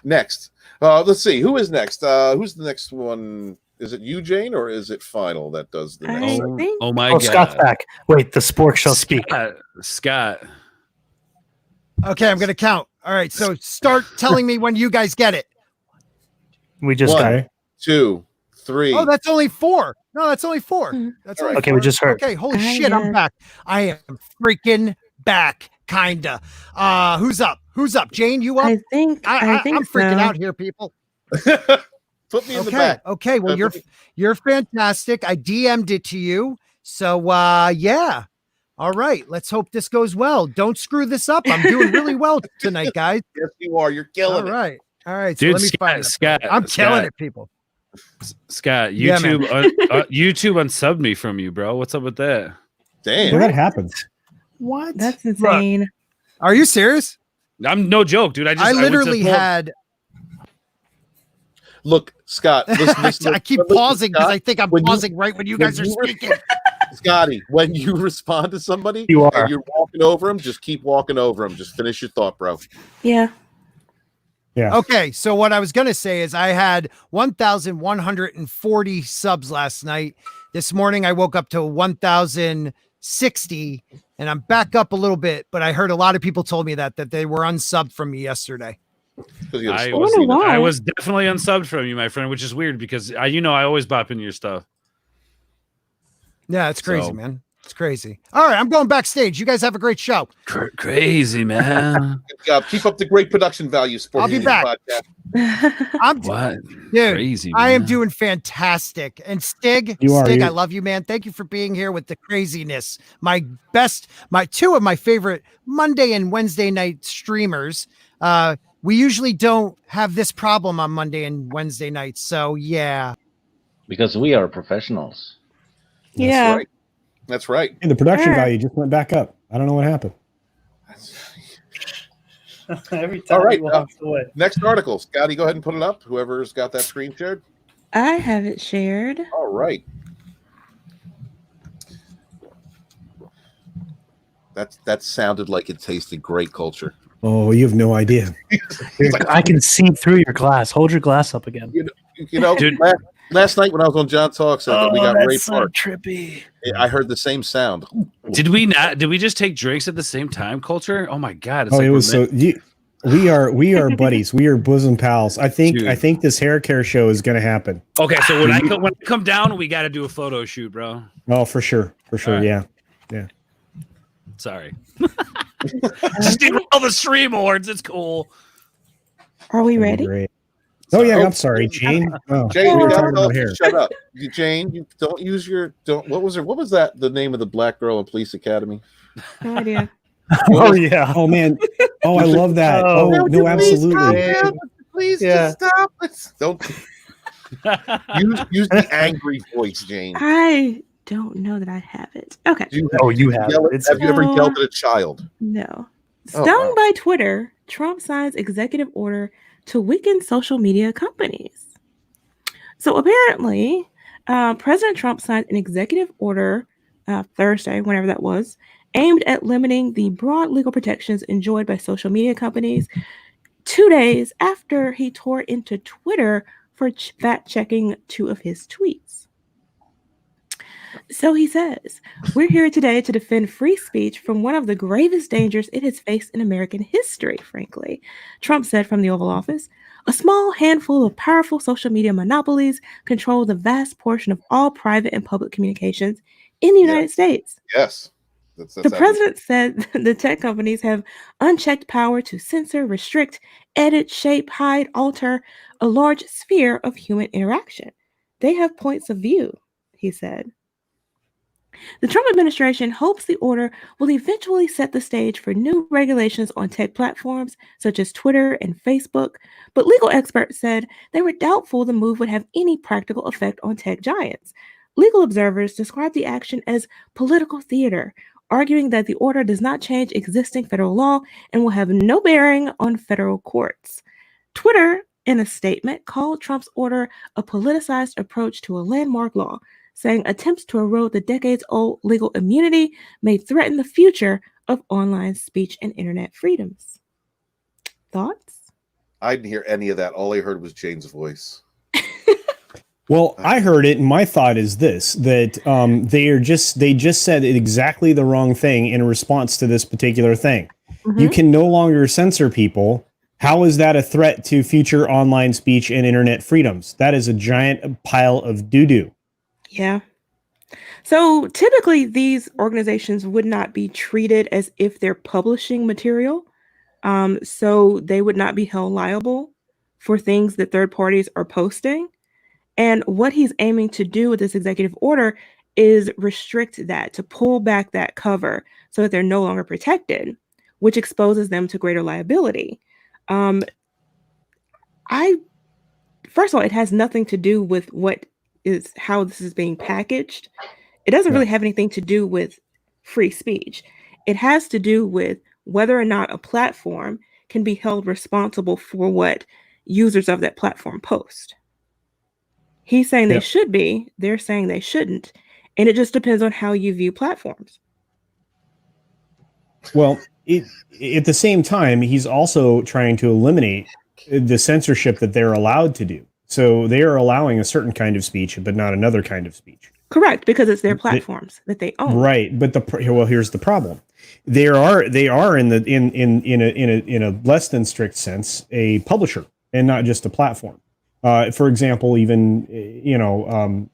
Next, let's see who is next. Who's the next one? Is it you, Jane, or is it Final that does the next? Oh my God! Scott's back. Wait, the spork shall speak. Scott. Okay, I'm gonna count. All right, so start telling me when you guys get it. We just got 1, 2, 3. Oh, that's only 4. No, that's only 4. That's only Okay, 4. we just heard. Okay, holy shit, I'm back. I am freaking back, kinda. Who's up? Who's up? Jane, you up? I think I'm freaking so. out here, people. Put me in the back. Okay, well you're fantastic. I DM'd it to you. So yeah. All right, let's hope this goes well. Don't screw this up. I'm doing really well tonight, guys. Yes, you are. You're killing it. All right. Dude, so let me find Scott, I'm killing it, people. Scott, Yeah, YouTube, YouTube unsubbed me from you, bro. What's up with that? Damn, Well, that happens. What? That's insane. Are you serious? I'm no joke, dude. I literally had. Look, Scott. Listen, I keep pausing because I think I'm pausing right when you guys are speaking. Scotty, when you respond to somebody You are. and you're walking over them, just keep walking over them. Just finish your thought, bro. Yeah. Yeah. Okay, so what I was going to say is I had 1,140 subs last night. This morning I woke up to 1,060 and I'm back up a little bit, but I heard a lot of people told me that they were unsubbed from me yesterday. I wonder why. I was definitely unsubbed from you, my friend, which is weird because I always bop into your stuff. Yeah, it's crazy, man. It's crazy. All right, I'm going backstage. You guys have a great show. Crazy, man. Good job. Keep up the great production value. I'll be back. I'm What? Dude, Crazy, I am man. doing fantastic. And Stig, I love you, man. Thank you for being here with the craziness. My two of my favorite Monday and Wednesday night streamers. We usually don't have this problem on Monday and Wednesday nights. So yeah. Because we are professionals. Yeah. Right. That's right. And the production value just went back up. I don't know what happened. Every time. All right. he walks away. Next article. Scotty, go ahead and put it up. Whoever's got that screen shared. I have it shared. All right. That sounded like it tasted great culture. Oh, you have no idea. I can see through your glass. Hold your glass up again. You know, Dude. last night when I was on John Talks, we got Ray Park. Trippy. I heard the same sound. Did we not? Did we just take drinks at the same time? Culture? Oh my god! It's Oh, like it was so. We are buddies. We are bosom pals. I think this hair care show is going to happen. Okay, so when I come down, we got to do a photo shoot, bro. Oh, for sure, All right. yeah. Sorry. Just did all the stream awards. It's cool. Are we That'd be ready? great. Oh yeah, I'm sorry, Jane. Oh, Jane, we you were got talking about hair. shut up. Jane, you don't use your What was that? The name of the black girl in Police Academy? No idea. Oh yeah. Oh man. Oh, I love that. Oh, Oh no, absolutely. Please Yeah. just stop. Don't use the angry voice, Jane. I don't know that I have it. Okay. You have. Have you ever yelled at a child? No. Oh, Stung wow. by Twitter, Trump signs executive order to weaken social media companies. So apparently, President Trump signed an executive order Thursday, whenever that was, aimed at limiting the broad legal protections enjoyed by social media companies 2 days after he tore into Twitter for fact-checking 2 of his tweets. So he says, we're here today to defend free speech from one of the gravest dangers it has faced in American history, frankly, Trump said from the Oval Office. A small handful of powerful social media monopolies control the vast portion of all private and public communications, in the United States. Yes. The president said the tech companies have unchecked power to censor, restrict, edit, shape, hide, alter a large sphere of human interaction. They have points of view, he said. The Trump administration hopes the order will eventually set the stage for new regulations on tech platforms such as Twitter and Facebook, but legal experts said they were doubtful the move would have any practical effect on tech giants. Legal observers described the action as political theater, arguing that the order does not change existing federal law and will have no bearing on federal courts. Twitter, in a statement, called Trump's order a politicized approach to a landmark law, saying attempts to erode the decades-old legal immunity may threaten the future of online speech and internet freedoms. Thoughts? I didn't hear any of that. All I heard was Jane's voice. Well, I heard it, and my thought is this: that they just said exactly the wrong thing in response to this particular thing. Mm-hmm. You can no longer censor people. How is that a threat to future online speech and internet freedoms? That is a giant pile of doo-doo. Yeah. So typically these organizations would not be treated as if they're publishing material. So they would not be held liable for things that third parties are posting. And what he's aiming to do with this executive order is restrict that, to pull back that cover so that they're no longer protected, which exposes them to greater liability. First of all, it has nothing to do with how this is being packaged. It doesn't really have anything to do with free speech. It has to do with whether or not a platform can be held responsible for what users of that platform post. He's saying they should be, they're saying they shouldn't. And it just depends on how you view platforms. Well, at the same time, he's also trying to eliminate the censorship that they're allowed to do. So they are allowing a certain kind of speech, but not another kind of speech. Correct, because it's their platforms that they own. Right, but here's the problem: they are in a less than strict sense a publisher and not just a platform. For example, even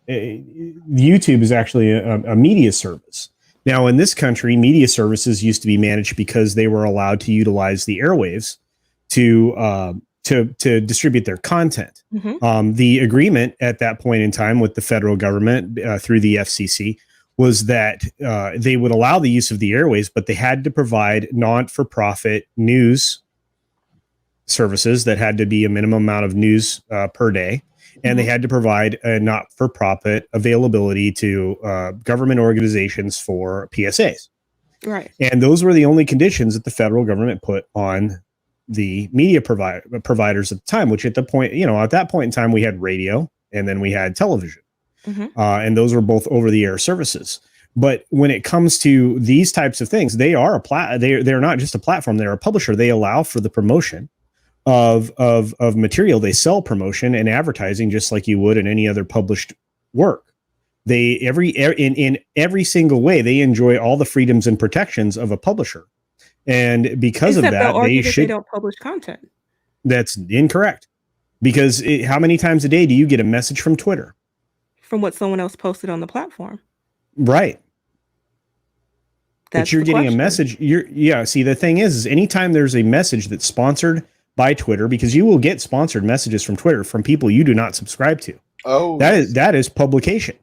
YouTube is actually a media service. Now, in this country, media services used to be managed because they were allowed to utilize the airwaves to distribute their content. Mm-hmm. The agreement at that point in time with the federal government through the FCC was that they would allow the use of the airwaves, but they had to provide non-for-profit news services that had to be a minimum amount of news per day. And they had to provide a not-for-profit availability to government organizations for PSAs. Right. And those were the only conditions that the federal government put on the media providers at the time, which at that point in time, we had radio and then we had television. Mm-hmm. And those were both over-the-air services. But when it comes to these types of things, they are they're not just a platform, they're a publisher. They allow for the promotion of material. They sell promotion and advertising just like you would in any other published work. They in every single way, they enjoy all the freedoms and protections of a publisher. And because of that, they don't publish content. That's incorrect. Because how many times a day do you get a message from Twitter? From what someone else posted on the platform. Right. But you're getting a message. See, the thing is anytime there's a message that's sponsored by Twitter, because you will get sponsored messages from Twitter from people you do not subscribe to. Oh, that is publication.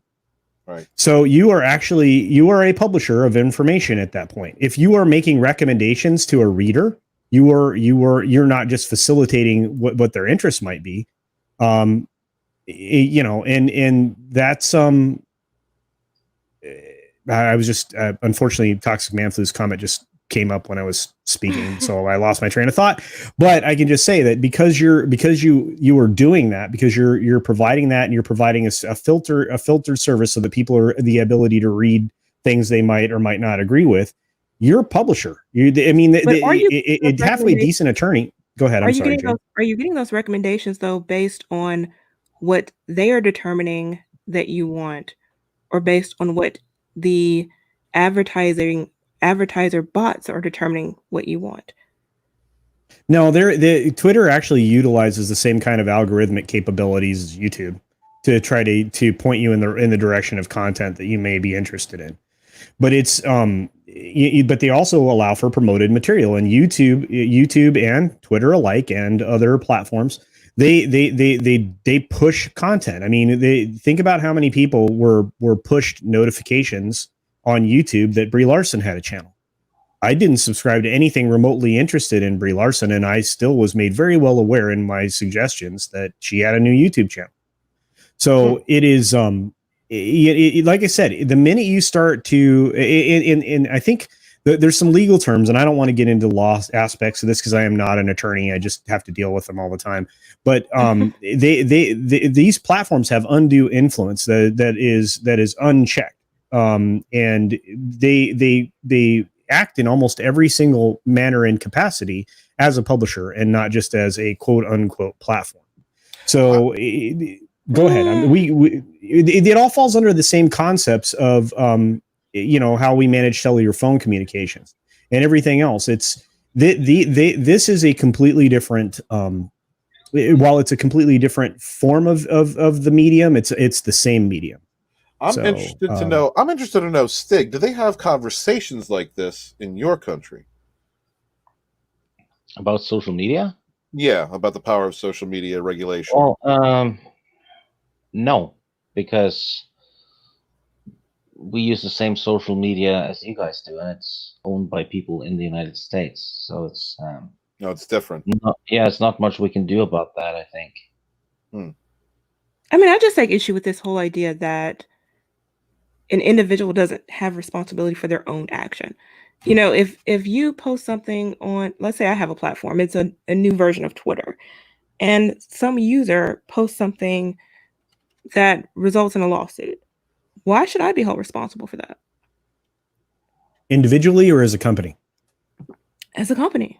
Right. So you are a publisher of information at that point. If you are making recommendations to a reader, you're not just facilitating what their interests might be. And that's I was just unfortunately Toxic Man Flu's comment just came up when I was speaking, so I lost my train of thought. But I can just say that because you are doing that, because you're providing that, and you're providing a filtered service so that people are the ability to read things they might or might not agree with. You're a publisher. A halfway decent attorney. Go ahead. I'm sorry. Are you getting those recommendations though based on what they are determining that you want, or based on what the advertiser bots are determining what you want? No, Twitter actually utilizes the same kind of algorithmic capabilities as YouTube. to try to point you in the direction of content that you may be interested in. But it's but they also allow for promoted material, and YouTube and Twitter alike and other platforms. They push content. I mean, they think about how many people were pushed notifications on YouTube that Brie Larson had a channel. I didn't subscribe to anything remotely interested in Brie Larson, and I still was made very well aware in my suggestions that she had a new YouTube channel. So it is, like I said, the minute you start to, and I think there's some legal terms, and I don't want to get into law aspects of this because I am not an attorney. I just have to deal with them all the time. But these platforms have undue influence that is unchecked, and they act in almost every single manner and capacity as a publisher and not just as a quote unquote platform. So go ahead. I mean, it all falls under the same concepts of, how we manage cellular phone communications and everything else. It's this is a completely different, while it's a completely different form of the medium, it's the same medium. I'm interested to know, Stig, do they have conversations like this in your country? About social media? Yeah, about the power of social media regulation. Well, no, because we use the same social media as you guys do, and it's owned by people in the United States. So it's no, it's different. It's not much we can do about that, I think. I mean, I just take issue with this whole idea that an individual doesn't have responsibility for their own action. If you post something on, let's say I have a platform, it's a new version of Twitter, and some user posts something that results in a lawsuit, why should I be held responsible for that? Individually or as a company? As a company.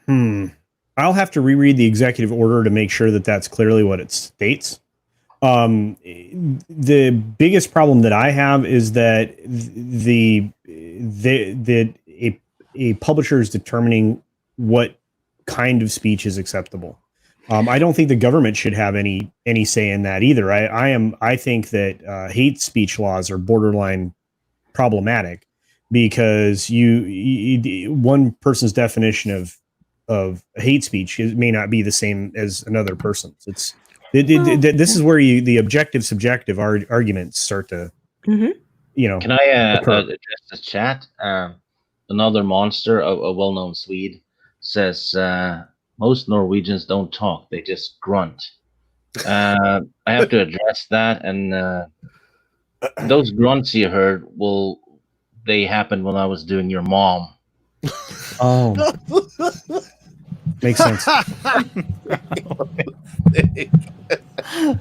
I'll have to reread the executive order to make sure that that's clearly what it states. The biggest problem that I have is that a publisher is determining what kind of speech is acceptable. I don't think the government should have any say in that either. I think that hate speech laws are borderline problematic because one person's definition of hate speech may not be the same as another person's. This is where the objective subjective arguments start to Can I address the chat? Another monster, a well-known Swede, says most Norwegians don't talk, they just grunt. I have to address that, and those grunts you heard, they happened when I was doing your mom. Oh. Makes sense. That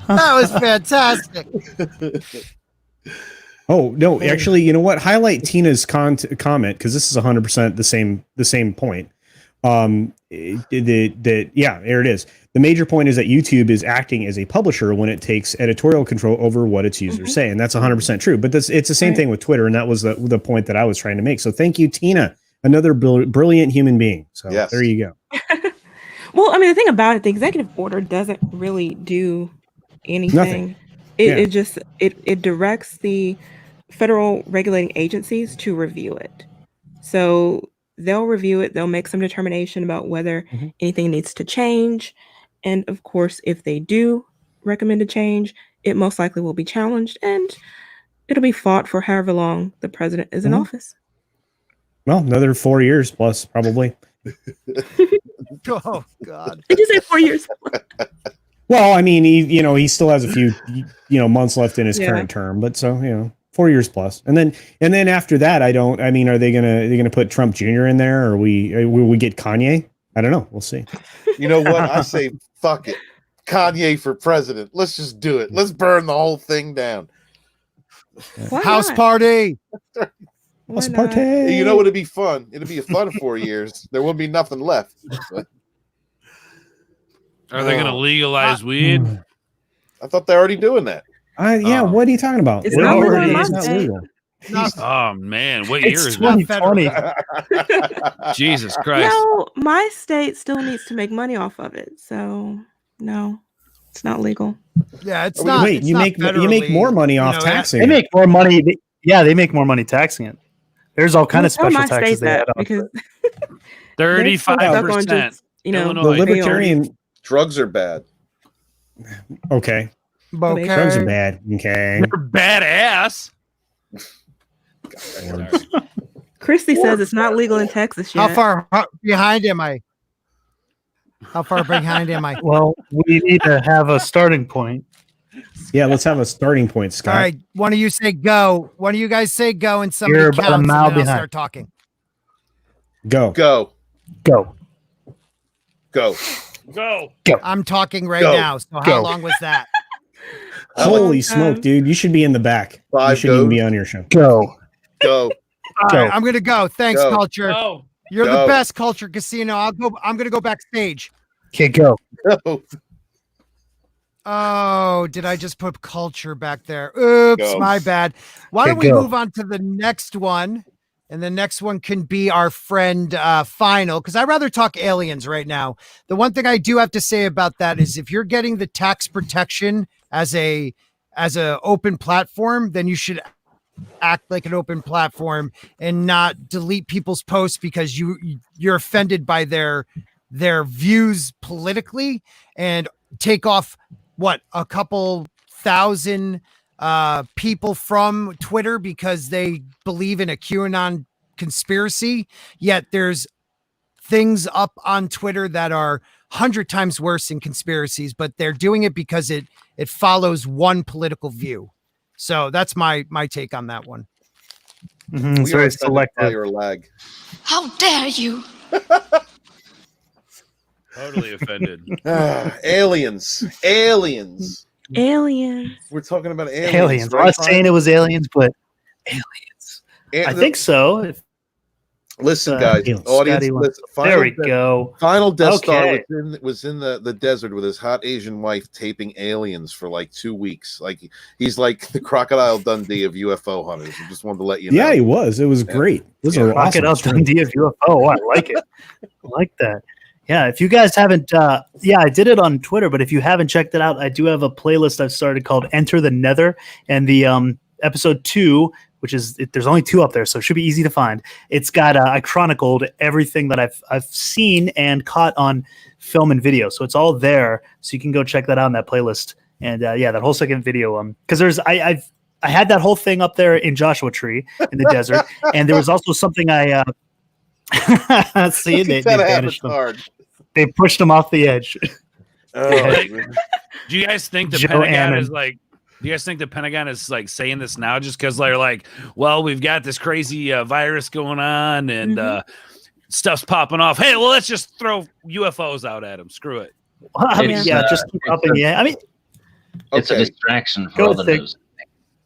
was fantastic. Oh no! Actually, you know what? Highlight Tina's comment because this is 100% the same point. There it is. The major point is that YouTube is acting as a publisher when it takes editorial control over what its users say, and that's 100% true. But it's the same thing with Twitter, and that was the point that I was trying to make. So thank you, Tina, another brilliant human being. So there you go. Well, I mean, the thing about it, the executive order doesn't really do anything. Nothing. It directs the federal regulating agencies to review it. So they'll review it. They'll make some determination about whether anything needs to change. And of course, if they do recommend a change, it most likely will be challenged and it'll be fought for however long the president is in office. Well, another 4 years plus, probably. Oh God! Did you say 4 years? Well, I mean, he still has a few months left in his current term, but 4 years plus, and then after that, are they gonna put Trump Jr. in there, or will we get Kanye? I don't know. We'll see. You know what? I say, fuck it, Kanye for president. Let's just do it. Let's burn the whole thing down. House party. House party. You know, it'd be fun. It'd be a fun 4 years. There won't be nothing left. Are they going to legalize weed? I thought they're already doing that. What are you talking about? It's not legal. Oh man, what It's year is 2020. it? Jesus Christ! No, my state still needs to make money off of it. So no. It's not legal. Yeah, it's Wait, not. wait, it's you not make federally, more money you off know, taxing. They it. make more money. They make more money taxing it. There's all kind of Tell special my taxes state they add that on. because they're so 35%. stuck on just, you know, Illinois. The paying libertarian. Drugs are bad. Okay, Okay. drugs are bad. Okay. They're badass. Christy says it's not legal in Texas yet. How far behind am I? How far behind am I? Well, we need to have a starting point. Yeah, let's have a starting point, Scott. All right, one of you say go. One of you guys say go, and somebody You're counts, about a and mile then I'll behind. start talking. Go. Go. Go. Go. Go. I'm talking right Go. now. So how Go. long was that? Holy smoke, dude! You should be in the back. You 5 shouldn't even goes. be on your show. Go. Go. All Go. right, I'm gonna go. Thanks, Go. Culture. Go. You're Go. the best, Culture Casino. I'm gonna go backstage. Okay, go. Go. Oh, did I just put Culture back there? Oops, Go. my bad. Why Okay, don't we go. move on to the next one? And the next one can be our friend Final, because I'd rather talk aliens right now. The one thing I do have to say about that is if you're getting the tax protection as a open platform, then you should act like an open platform and not delete people's posts because you're offended by their views politically, and take off a couple thousand people from Twitter because they believe in a QAnon conspiracy. Yet there's things up on Twitter that are 100 times worse than conspiracies, but they're doing it because it follows one political view. So that's my take on that one. Mm-hmm. We So are it's offended by selective. your lag. How dare you? Totally offended. Aliens. Aliens. Aliens. We're talking about aliens. Aliens. I'm Right, not saying it was aliens, but aliens. I think so. If, Listen, guys, aliens. audience, Scotty, listen. there we go. Final Death Star Okay. was in the desert with his hot Asian wife taping aliens for like 2 weeks. Like he's like the Crocodile Dundee of UFO hunters. I just wanted to let you know. Yeah, he was. It was great. Those are awesome. Crocodile Dundee of UFO. I like it. I like that. Yeah, if you guys haven't, I did it on Twitter, but if you haven't checked it out, I do have a playlist I've started called Enter the Nether, and the episode 2, which is there's only 2 up there, so it should be easy to find. It's got I chronicled everything that I've seen and caught on film and video, so it's all there. So you can go check that out in that playlist. And that whole second video, because there's I had that whole thing up there in Joshua Tree in the desert, and there was also something I see they banished them. They pushed him off the edge. Oh, Do you guys think the Pentagon is like? Do you guys think the Pentagon is like saying this now just because they're like, well, we've got this crazy virus going on and stuff's popping off. Hey, well, let's just throw UFOs out at them. Screw it. Just keep upping. Yeah, I mean, It's a Okay. distraction for Go all the thick. news.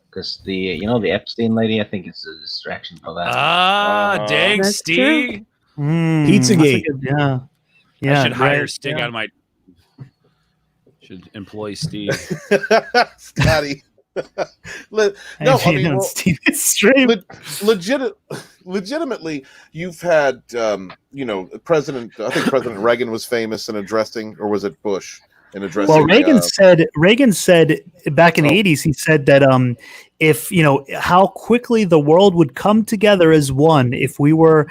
Because the Epstein lady, I think it's a distraction for that. Dang, That's Steve. Pizzagate. Yeah. I should hire right, Sting yeah. out of my. Should employ Steve. Scotty. No, I mean, well, Steven's stream. legitimately, you've had, President Reagan was famous in addressing, or was it Bush in addressing? Well, Reagan said back in the 80s, he said that if how quickly the world would come together as one if we were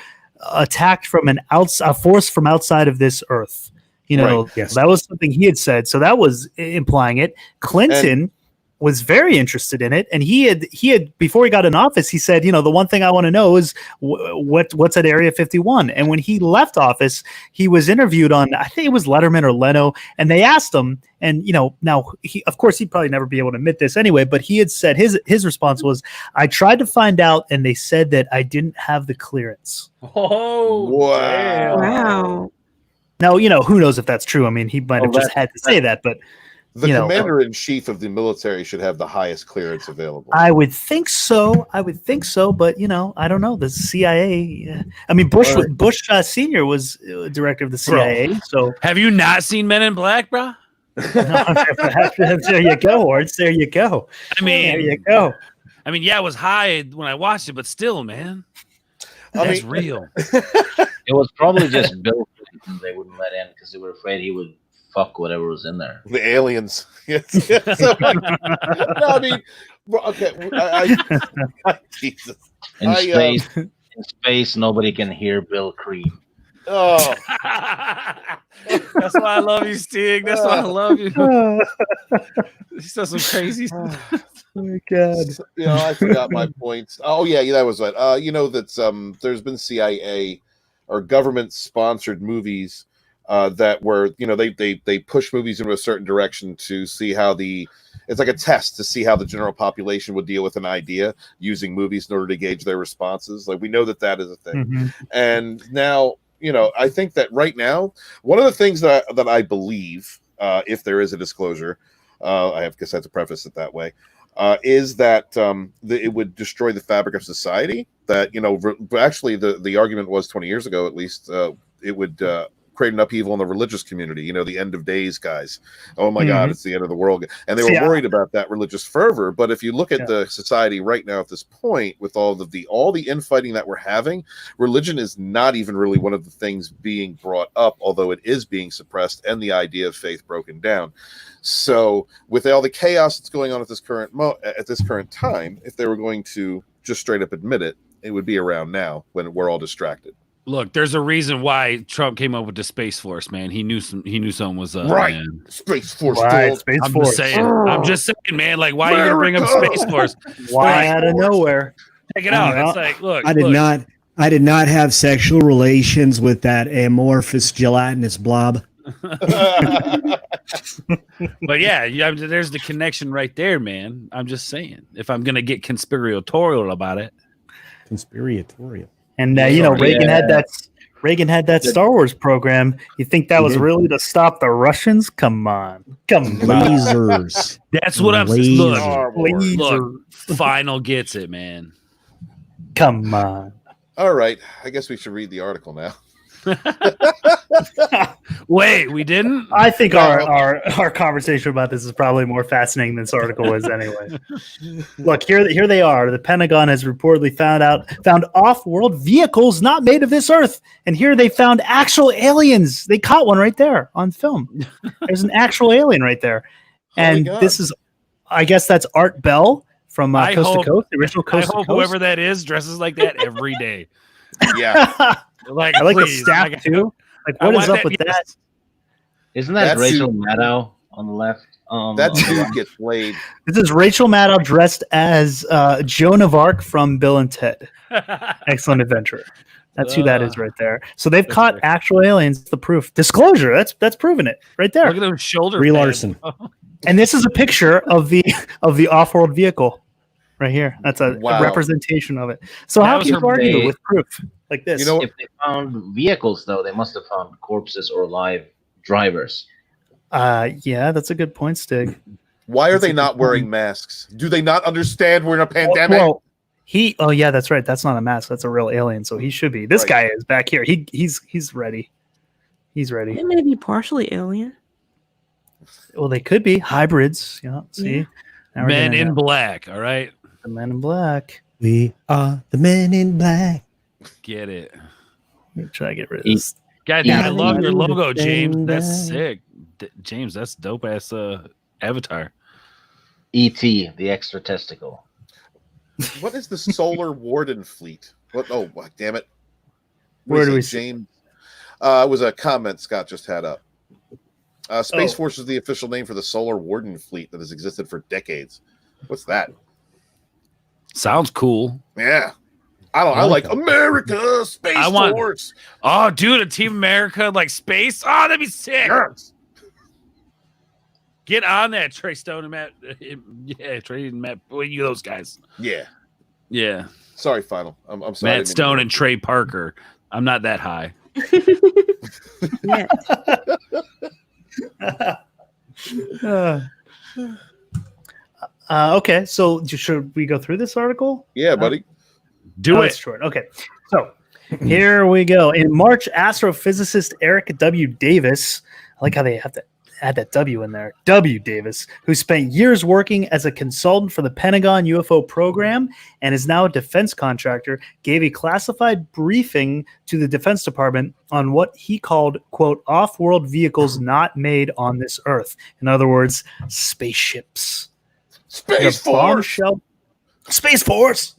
attacked from a force from outside of this earth. Right. Yes. That was something he had said. So that was implying it. Clinton was very interested in it, and he had before he got in office, he said, the one thing I want to know is what's at Area 51. And when he left office, he was interviewed on, I think it was Letterman or Leno, and they asked him, and now of course he'd probably never be able to admit this anyway, but he had said his response was, I tried to find out, and they said that I didn't have the clearance. Oh, Wow. Wow. Now, who knows if that's true? I mean, he might have just had to say that, but The commander-in-chief of the military should have the highest clearance available. I would think so. But I don't know. The CIA. I mean, Bush Senior was director of the CIA. So have you not seen Men in Black, bro? There you go, Orts. There you go. There you go. I mean, yeah, it was high when I watched it, but still, man, that's real. It was probably just Bill Clinton they wouldn't let in because they were afraid he would fuck whatever was in there. The aliens. Yes. So, no, I mean, okay. Jesus. In space, nobody can hear Bill Cream. Oh, that's why I love you, Stig. That's why I love you. He says some crazy stuff. Oh my God. I forgot my points. Oh yeah, that was right. That there's been CIA or government sponsored movies that were, they push movies into a certain direction to see how it's like a test to see how the general population would deal with an idea using movies in order to gauge their responses. Like, we know that is a thing. Mm-hmm. And now, I think that right now, one of the things that I believe, if there is a disclosure, I guess I have to preface it that way, is that it would destroy the fabric of society. That, actually the argument was 20 years ago, at least, it would create an upheaval in the religious community, the end of days guys. Oh my God, it's the end of the world. And they were worried about that religious fervor. But if you look at the society right now at this point, with all the infighting that we're having, religion is not even really one of the things being brought up, although it is being suppressed, and the idea of faith broken down. So with all the chaos that's going on at this current time, if they were going to just straight up admit it, it would be around now when we're all distracted. Look, there's a reason why Trump came up with the Space Force, man. He knew something was up, right. Man. Space Force, right? Space Force. I'm just saying, man. Like, why are you gonna bring up Space Force? Why out of nowhere? Check it out. It's like, look, I did not have sexual relations with that amorphous gelatinous blob. But yeah, there's the connection right there, man. I'm just saying, if I'm gonna get conspiratorial about it, conspiratorial. And Reagan had that Star Wars program. You think that was really to stop the Russians? Come on. Lasers. That's what I'm saying. Look, Final gets it, man. Come on. All right, I guess we should read the article now. Wait, we didn't? I think our conversation about this is probably more fascinating than this article is anyway. Look, here they are. The Pentagon has reportedly found off-world vehicles not made of this Earth, and here they found actual aliens. They caught one right there on film. There's an actual alien right there, and this is, I guess that's Art Bell from Coast to Coast, the original Coast to Coast. Whoever that is dresses like that every day. Yeah. Like, I like the staff too. Like, what is up with that? Isn't that Rachel Maddow on the left? That dude gets laid. This is Rachel Maddow dressed as Joan of Arc from Bill and Ted. Excellent Adventure. That's who that is right there. So they've caught actual aliens. The proof. Disclosure. That's proven it right there. Look at those shoulder. Brie Larson. And this is a picture of the off-world vehicle right here. That's a representation of it. So how can you argue with proof like this? If they found vehicles, though, they must have found corpses or live drivers. Yeah, that's a good point, Stig. Why are they not wearing masks? Do they not understand we're in a pandemic? Well, yeah, that's right. That's not a mask. That's a real alien. So he should be. This guy is back here. He's ready. He's ready. They may be partially alien. Well, they could be hybrids. See, Men in Black. All right, the Men in Black. We are the Men in Black. Get it. Let me try to get rid of this. God damn, I love your logo, James. That's sick. James, that's dope ass avatar. E.T., the extra testicle. What is the Solar Warden Fleet? What? Oh, damn it. Where do we James? It was a comment Scott just had up. Space Force is the official name for the Solar Warden Fleet that has existed for decades. What's that? Sounds cool. Yeah. I like America Space Force. Oh, dude, a Team America like space. Oh, that'd be sick. Yes. Get on that, Trey Stone and Matt. Yeah, Trey and Matt. Well, you those guys. Yeah. Yeah. Sorry, Final. I'm sorry. Matt Stone and Trey Parker. I'm not that high. Okay, so should we go through this article? Yeah, buddy. Do it. It's short. Okay, so here we go. In March, astrophysicist Eric W. Davis, I like how they have to add that W in there. W. Davis, who spent years working as a consultant for the Pentagon UFO program and is now a defense contractor, gave a classified briefing to the Defense Department on what he called, quote, off-world vehicles not made on this Earth. In other words, spaceships. Space Force! Space Force!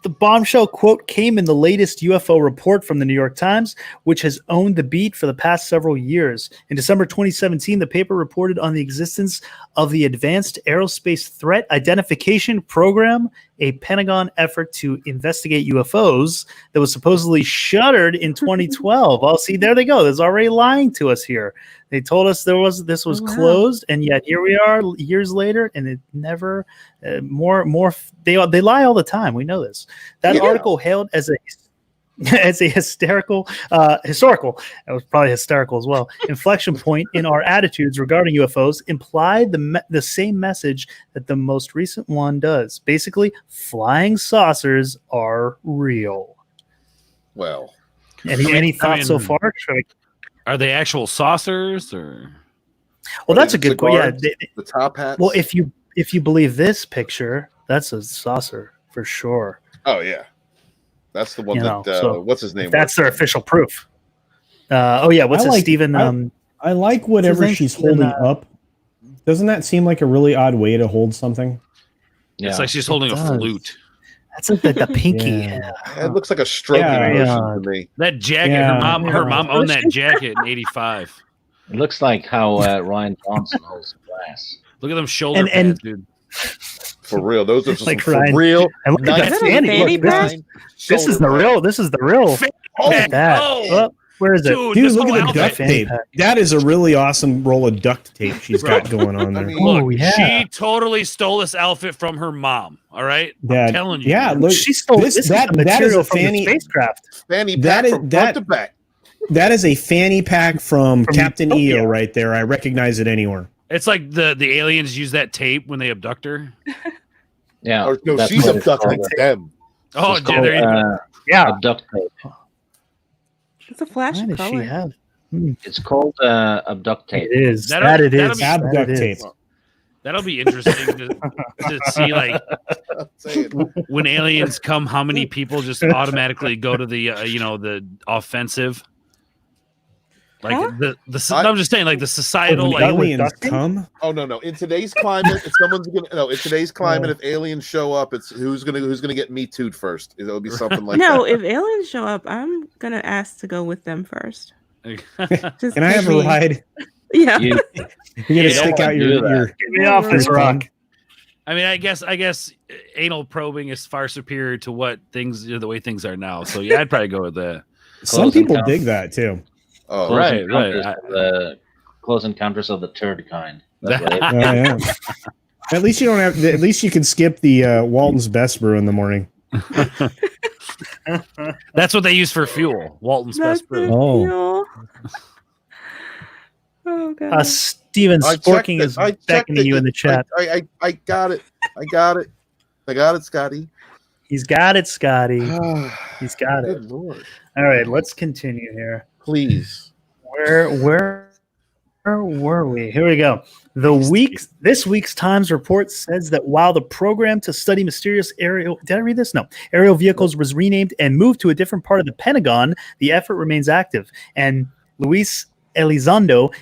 The bombshell quote came in the latest UFO report from the New York Times, which has owned the beat for the past several years. In December 2017, the paper reported on the existence of the Advanced Aerospace Threat Identification Program, a Pentagon effort to investigate UFOs that was supposedly shuttered in 2012. Oh, see, there they go. There's already lying to us here. They told us this was closed, and yet here we are years later, and it never they lie all the time. We know this. That article hailed as a historical, it was probably hysterical as well, inflection point in our attitudes regarding UFOs, implied the same message that the most recent one does. Basically, flying saucers are real. Well, any thoughts so far? Are they actual saucers or? Well, that's a good question. Yeah, the top hats. Well, if you believe this picture, that's a saucer for sure. Oh yeah, that's the one what's his name? That's their official proof. Stephen? I like whatever she's holding up. Doesn't that seem like a really odd way to hold something? Yeah. It's like she's holding a flute. That's like the pinky. Yeah. It looks like a stroking motion to me. That jacket, her mom owned that jacket in '85. It looks like how Ryan Johnson holds glass. Look at them shoulder pads, dude. For real, those are just like for real. And look at that fanny. This is the real. This is the real. Look at that. Oh, where is it? Dude, look at the duct tape. That is a really awesome roll of duct tape she's got going on there. Look, she totally stole this outfit from her mom. All right, I'm telling you. Yeah, look, she stole this. That is a fanny spacecraft. Fanny pack from front to back. That is a fanny pack from Captain EO right there. I recognize it anywhere. It's like the aliens use that tape when they abduct her. Yeah. Or, no, she's abducting them. Oh, abduct tape. It's a flash What of does color. she have? It's called abduct tape. It is. That'll abduct tape. That'll be interesting to see, like, when aliens come, how many people just automatically go to the the offensive. Like I'm just saying, like the societal, like aliens come. Oh no! In today's climate, if aliens show up, it's who's gonna get Me Too'd first. It'll be something like No, that. if aliens show up, I'm gonna ask to go with them first. Just Can I have a ride? Yeah. You're gonna stick out your Get me off this rock. I mean, I guess anal probing is far superior to what the way things are now. So yeah, I'd probably go with that. Some people dig that too. Oh, right. The Close Encounters of the Third Kind. Yeah. At least you don't have. At least you can skip the Walton's Best Brew in the morning. That's what they use for fuel. Walton's Best Brew. Oh. Oh god. Steven Sporking is beckoning you in the chat. I got it. I got it, Scotty. He's got it, Scotty. He's got it. Good Lord. All right, let's continue here. Please. Where were we? Here we go. This week's Times report says that while the program to study mysterious aerial vehicles was renamed and moved to a different part of the Pentagon, the effort remains active. And Luis Elizondo,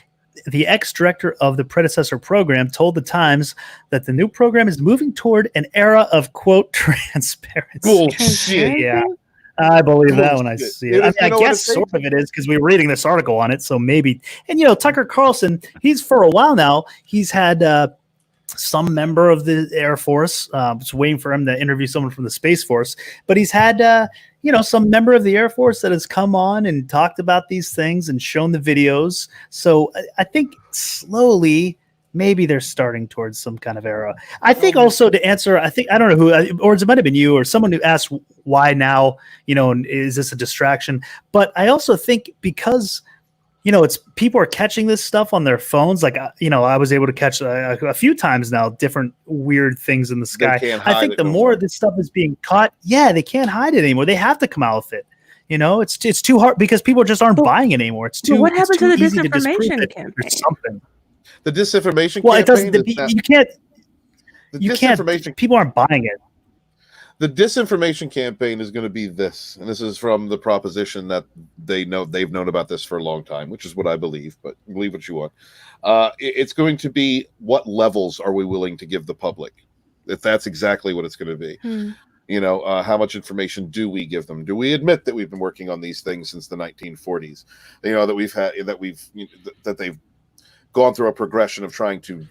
the ex-director of the predecessor program, told the Times that the new program is moving toward an era of, quote, transparency. Bullshit. Yeah. I believe that when I see it. I guess sort of it is because we were reading this article on it, so maybe. And Tucker Carlson, he's for a while now. He's had some member of the Air Force. Just waiting for him to interview someone from the Space Force, but he's had some member of the Air Force that has come on and talked about these things and shown the videos. So I think slowly. Maybe they're starting towards some kind of era. I think also to answer, I don't know who, or it might have been you or someone who asked why now, is this a distraction? But I also think because, it's people are catching this stuff on their phones. Like, I was able to catch a few times now, different weird things in the sky. I think the more this stuff is being caught, they can't hide it anymore. They have to come out with it. It's too hard because people just aren't buying it anymore. It's too. What happened to the easy disinformation, Kim? Something. The disinformation. Well, it campaign doesn't. You can't. You can't. People aren't buying it. The disinformation campaign is going to be this, and this is from the proposition that they've known about this for a long time, which is what I believe. But believe what you want. It's going to be, what levels are we willing to give the public? If that's exactly what it's going to be. You know, how much information do we give them? Do we admit that we've been working on these things since the 1940s? You know, that they've gone through a progression of trying to,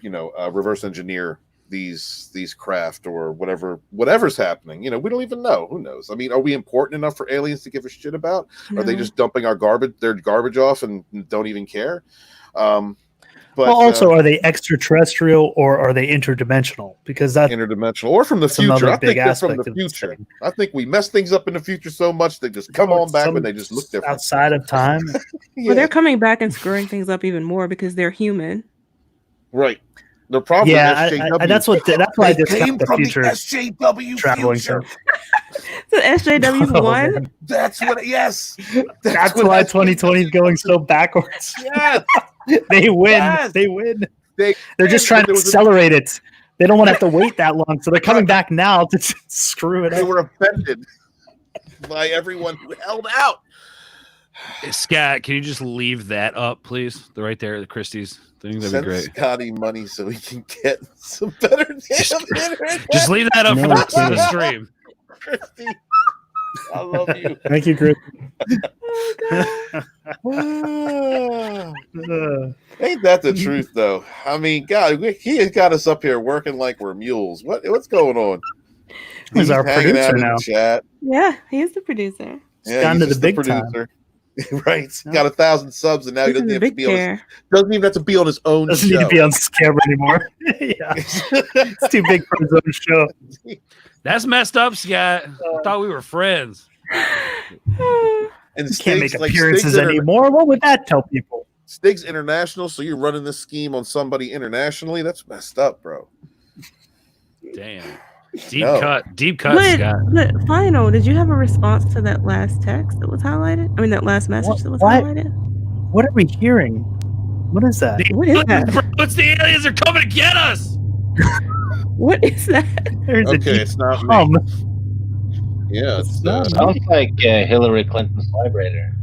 reverse engineer these craft or whatever's happening. You know, we don't even know. Who knows? I mean, are we important enough for aliens to give a shit about? No. Are they just dumping their garbage off and don't even care? But also, are they extraterrestrial or are they interdimensional? Because that's interdimensional or from the future. I think they're from the future. I think we mess things up in the future so much they just come on back and they just look different outside of time. Well, they're coming back and screwing things up even more because they're human. Right. The problem. SJW, that's why I discount the future SJW traveling. Future. So SJW's one. Man. That's what. Yes. That's why 2020 is going so backwards. Yes. They win. Yes. They win. They're just trying to accelerate it. They don't want to have to wait that long, so they're coming back now to screw it up. They were offended by everyone who held out. Scott, can you just leave that up, please? The right there, the Christie's thing. That'd Send be great. Scotty money so he can get some better internet. Just leave that up for the stream. Christy, I love you. Thank you, Chris. Ain't that the truth, though? I mean, God, he has got us up here working like we're mules. What's going on? He's our producer now. Chat. Yeah, he is the producer. Yeah, he's the big producer. Time. Right, he's got 1,000 subs, and now he doesn't even have to be on his own. Doesn't show. need to be on camera anymore. Yeah, it's too big for his own show. That's messed up, Scott. I thought we were friends. And can't make appearances anymore. What would that tell people? Stig's international, so you're running this scheme on somebody internationally. That's messed up, bro. Damn. Deep cut, Scott. But Final, did you have a response to that last text that was highlighted? I mean, that last message that was highlighted? What are we hearing? What is that? What is that? What's the aliens are coming to get us? What is that? It's not me. Yeah, it sounds like Hillary Clinton's vibrator.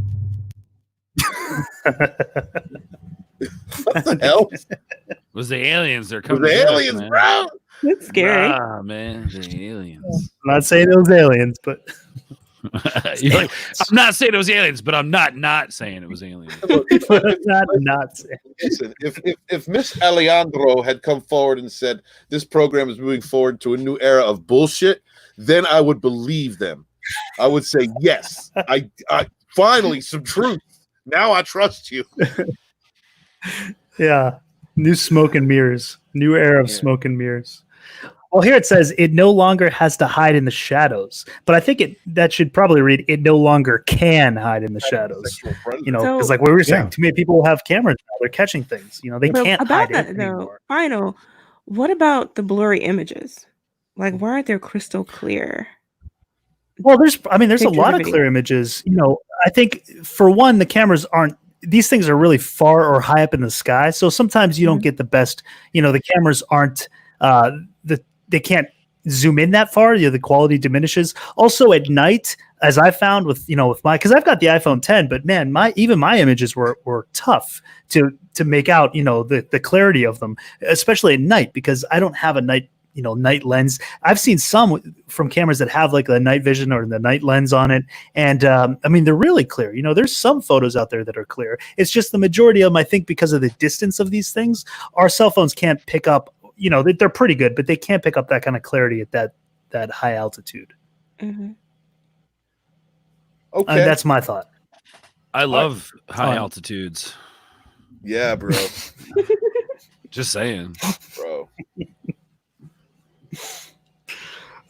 What the hell? It was the aliens? They're coming. The aliens, us, bro. That's scary. Ah, man, the aliens. I'm not saying it was aliens, but you're like, I'm not saying it was aliens, but I'm not saying it was aliens. not saying. Listen, if Miss Alejandro had come forward and said this program is moving forward to a new era of bullshit, then I would believe them. I would say yes. I finally some truth. Now I trust you. Yeah, new smoke and mirrors. New era of smoke and mirrors. Well, here it says it no longer has to hide in the shadows, but I think that should probably read it no longer can hide in the shadows. You know, because like we were saying, too many people have cameras now; they're catching things. You know, they can't hide it anymore. Final. What about the blurry images? Like, why aren't they crystal clear? Well, there's a lot of clear images. You know, I think for one, the cameras aren't. These things are really far or high up in the sky, so sometimes you don't get the best. You know, the cameras aren't. They can't zoom in that far. You know, the quality diminishes. Also at night, as I found with because I've got the iPhone 10, but man, my images were tough to make out. You know, the clarity of them, especially at night, because I don't have a night lens. I've seen some from cameras that have like the night vision or the night lens on it. And they're really clear. You know, there's some photos out there that are clear. It's just the majority of them, I think, because of the distance of these things, our cell phones can't pick up, you know, they're pretty good, but they can't pick up that kind of clarity at that high altitude. Mm-hmm. Okay. That's my thought. I love high altitudes. Yeah, bro. Just saying. Bro.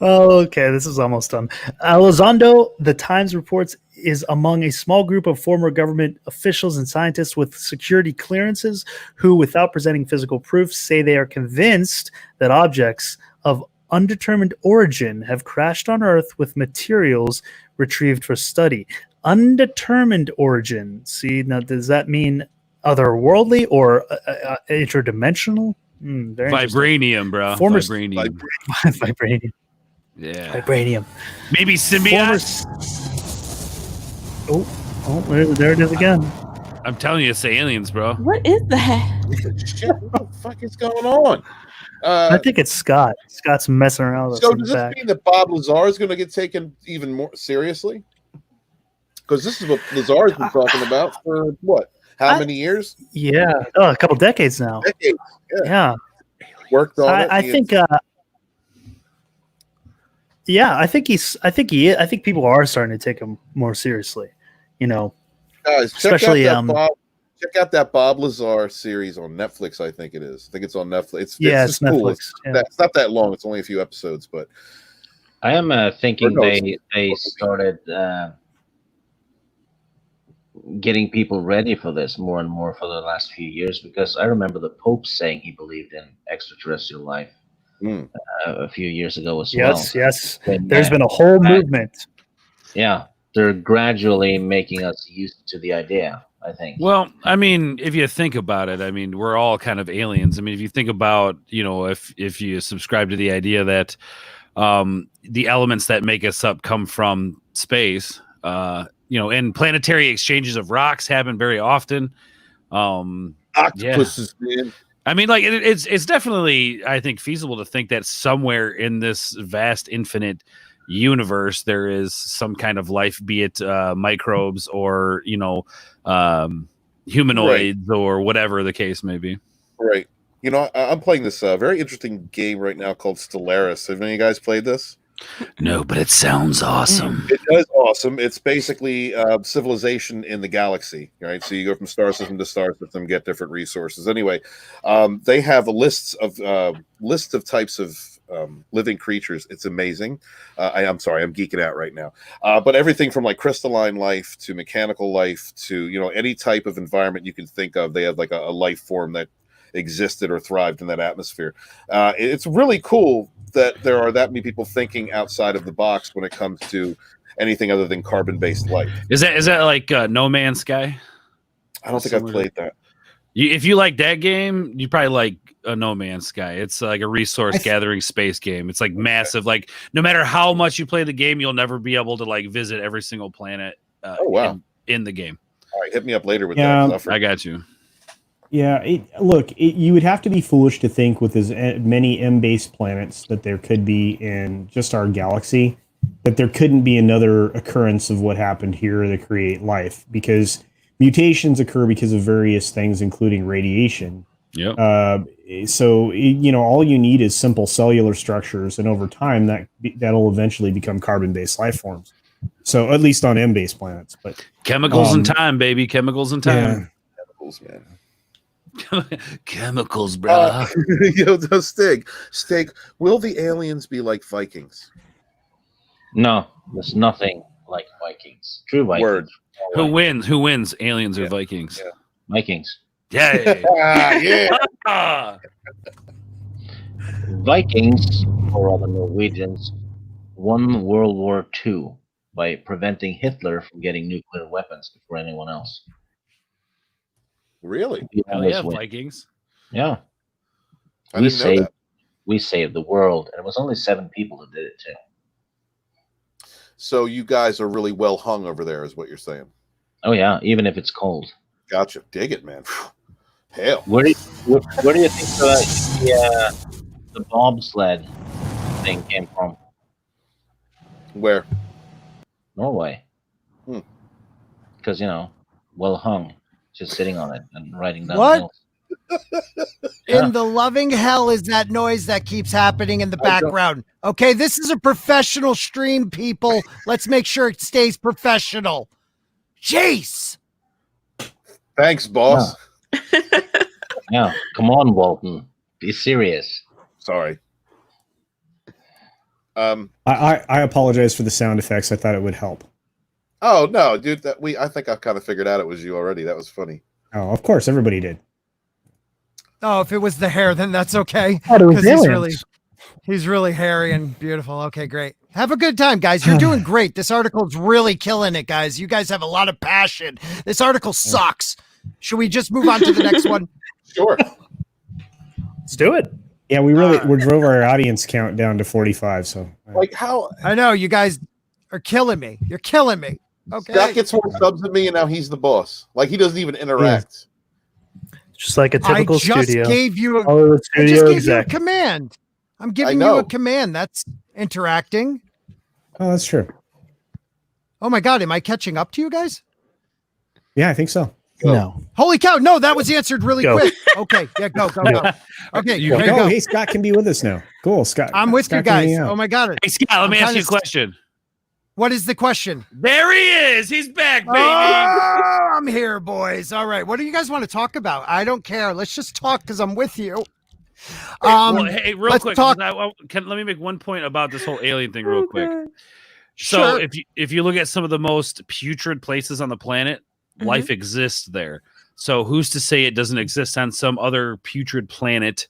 Oh, okay, this is almost done. Elizondo, the Times reports, is among a small group of former government officials and scientists with security clearances who, without presenting physical proof, say they are convinced that objects of undetermined origin have crashed on Earth with materials retrieved for study. Undetermined origin. See, now does that mean otherworldly or interdimensional. Very Vibranium, bro. Former Vibranium. Vibranium. Yeah. Vibranium. Maybe symbiote. There it is again. I'm telling you, it's aliens, bro. What is that? Shit, what the fuck is going on? I think it's Scott. Scott's messing around with us So in does the this back. mean that Bob Lazar is going to get taken even more seriously? Because this is what Lazar's been talking about for what? How many years? Yeah, a couple decades now. Decades. Yeah. Worked on it. I think. Yeah, I think people are starting to take him more seriously. You know, guys, especially check out that Bob Lazar series on Netflix. I think it is. I think it's on Netflix. It's Netflix. Cool. Yeah. It's not that long. It's only a few episodes, but I am thinking they started getting people ready for this more and more for the last few years, because I remember the Pope saying he believed in extraterrestrial life a few years ago as well. Yes. There's been a whole movement. Yeah, they're gradually making us used to the idea, I think. Well, I mean, if you think about it, I mean, we're all kind of aliens. I mean, if you think about, if you subscribe to the idea that the elements that make us up come from space, and planetary exchanges of rocks happen very often. Octopuses, man. I mean, like it's definitely, I think, feasible to think that somewhere in this vast, infinite universe there is some kind of life, be it microbes or humanoids or whatever the case may be. Right. I'm playing this very interesting game right now called Stellaris. Have any of you guys played this? No, but it sounds awesome. It does awesome. It's basically civilization in the galaxy, right? So you go from star system to star system, get different resources. Anyway, they have a list of types of living creatures. It's amazing. I'm sorry, I'm geeking out right now. But everything from like crystalline life to mechanical life to any type of environment you can think of, they have like a life form that existed or thrived in that atmosphere. It's really cool that there are that many people thinking outside of the box when it comes to anything other than carbon-based life. Is that like No Man's Sky? I don't think I've played that. If you like that game, you probably like a No Man's Sky. It's like a resource gathering space game. It's like massive. Like no matter how much you play the game, you'll never be able to like visit every single planet. In the game. All right, hit me up later with that. I got you. Yeah, you would have to be foolish to think with as many M-based planets that there could be in just our galaxy, that there couldn't be another occurrence of what happened here to create life, because mutations occur because of various things, including radiation. Yeah. So all you need is simple cellular structures, and over time that'll eventually become carbon-based life forms. So at least on M-based planets, but chemicals in time, baby, chemicals in time. Yeah. Chemicals, man. Chemicals, bro. Stig, will the aliens be like Vikings? No, there's nothing like Vikings. True Vikings. Word. Who wins? Aliens or Vikings? Yeah. Vikings. Yeah. Vikings, or other Norwegians, won World War II by preventing Hitler from getting nuclear weapons before anyone else. Really? Vikings. Yeah. I didn't know that. We saved the world, and it was only 7 people that did it too. So you guys are really well hung over there, is what you're saying? Oh yeah, even if it's cold. Gotcha. Dig it, man. Hell. Where do you think the bobsled thing came from? Where? Norway. Because well hung. Just sitting on it and riding down the hill. In the loving hell is that noise that keeps happening in the background? Okay, this is a professional stream, people. Let's make sure it stays professional. Jeez. Thanks, boss. Yeah, come on, Walton. Be serious. Sorry. I apologize for the sound effects. I thought it would help. Oh no, dude! I think I kind of figured out it was you already. That was funny. Oh, of course, everybody did. Oh, if it was the hair, then that's okay. Because he's really hairy and beautiful. Okay, great. Have a good time, guys. You're doing great. This article's really killing it, guys. You guys have a lot of passion. This article sucks. Should we just move on to the next one? Sure. Let's do it. Yeah, we drove our audience count down to 45. So Like how I know you guys are killing me. You're killing me. Okay. Scott gets more subs than me, and now he's the boss. Like he doesn't even interact. Just like a typical I just studio. gave you Hollywood I just studio gave you a exec. command. I'm giving you a command. That's interacting. Oh, that's true. Oh my God. Am I catching up to you guys? Yeah, I think so. No. Holy cow. No, that was answered really Go. quick. Okay. Yeah, go. Okay. You there you go. go. Hey, Scott can be with us now. Cool, Scott. I'm with Scott you can guys. hang out. Oh my God. Hey, Scott, let me I'm ask you a kinda- question. What is the question? There he is. He's back, baby. Oh, I'm here, boys. All right. What do you guys want to talk about? I don't care. Let's just talk because I'm with you. Well, hey, real let's quick, talk. let me make one point about this whole alien thing real quick. God. So Sure. if you look at some of the most putrid places on the planet, life exists there. So who's to say it doesn't exist on some other putrid planet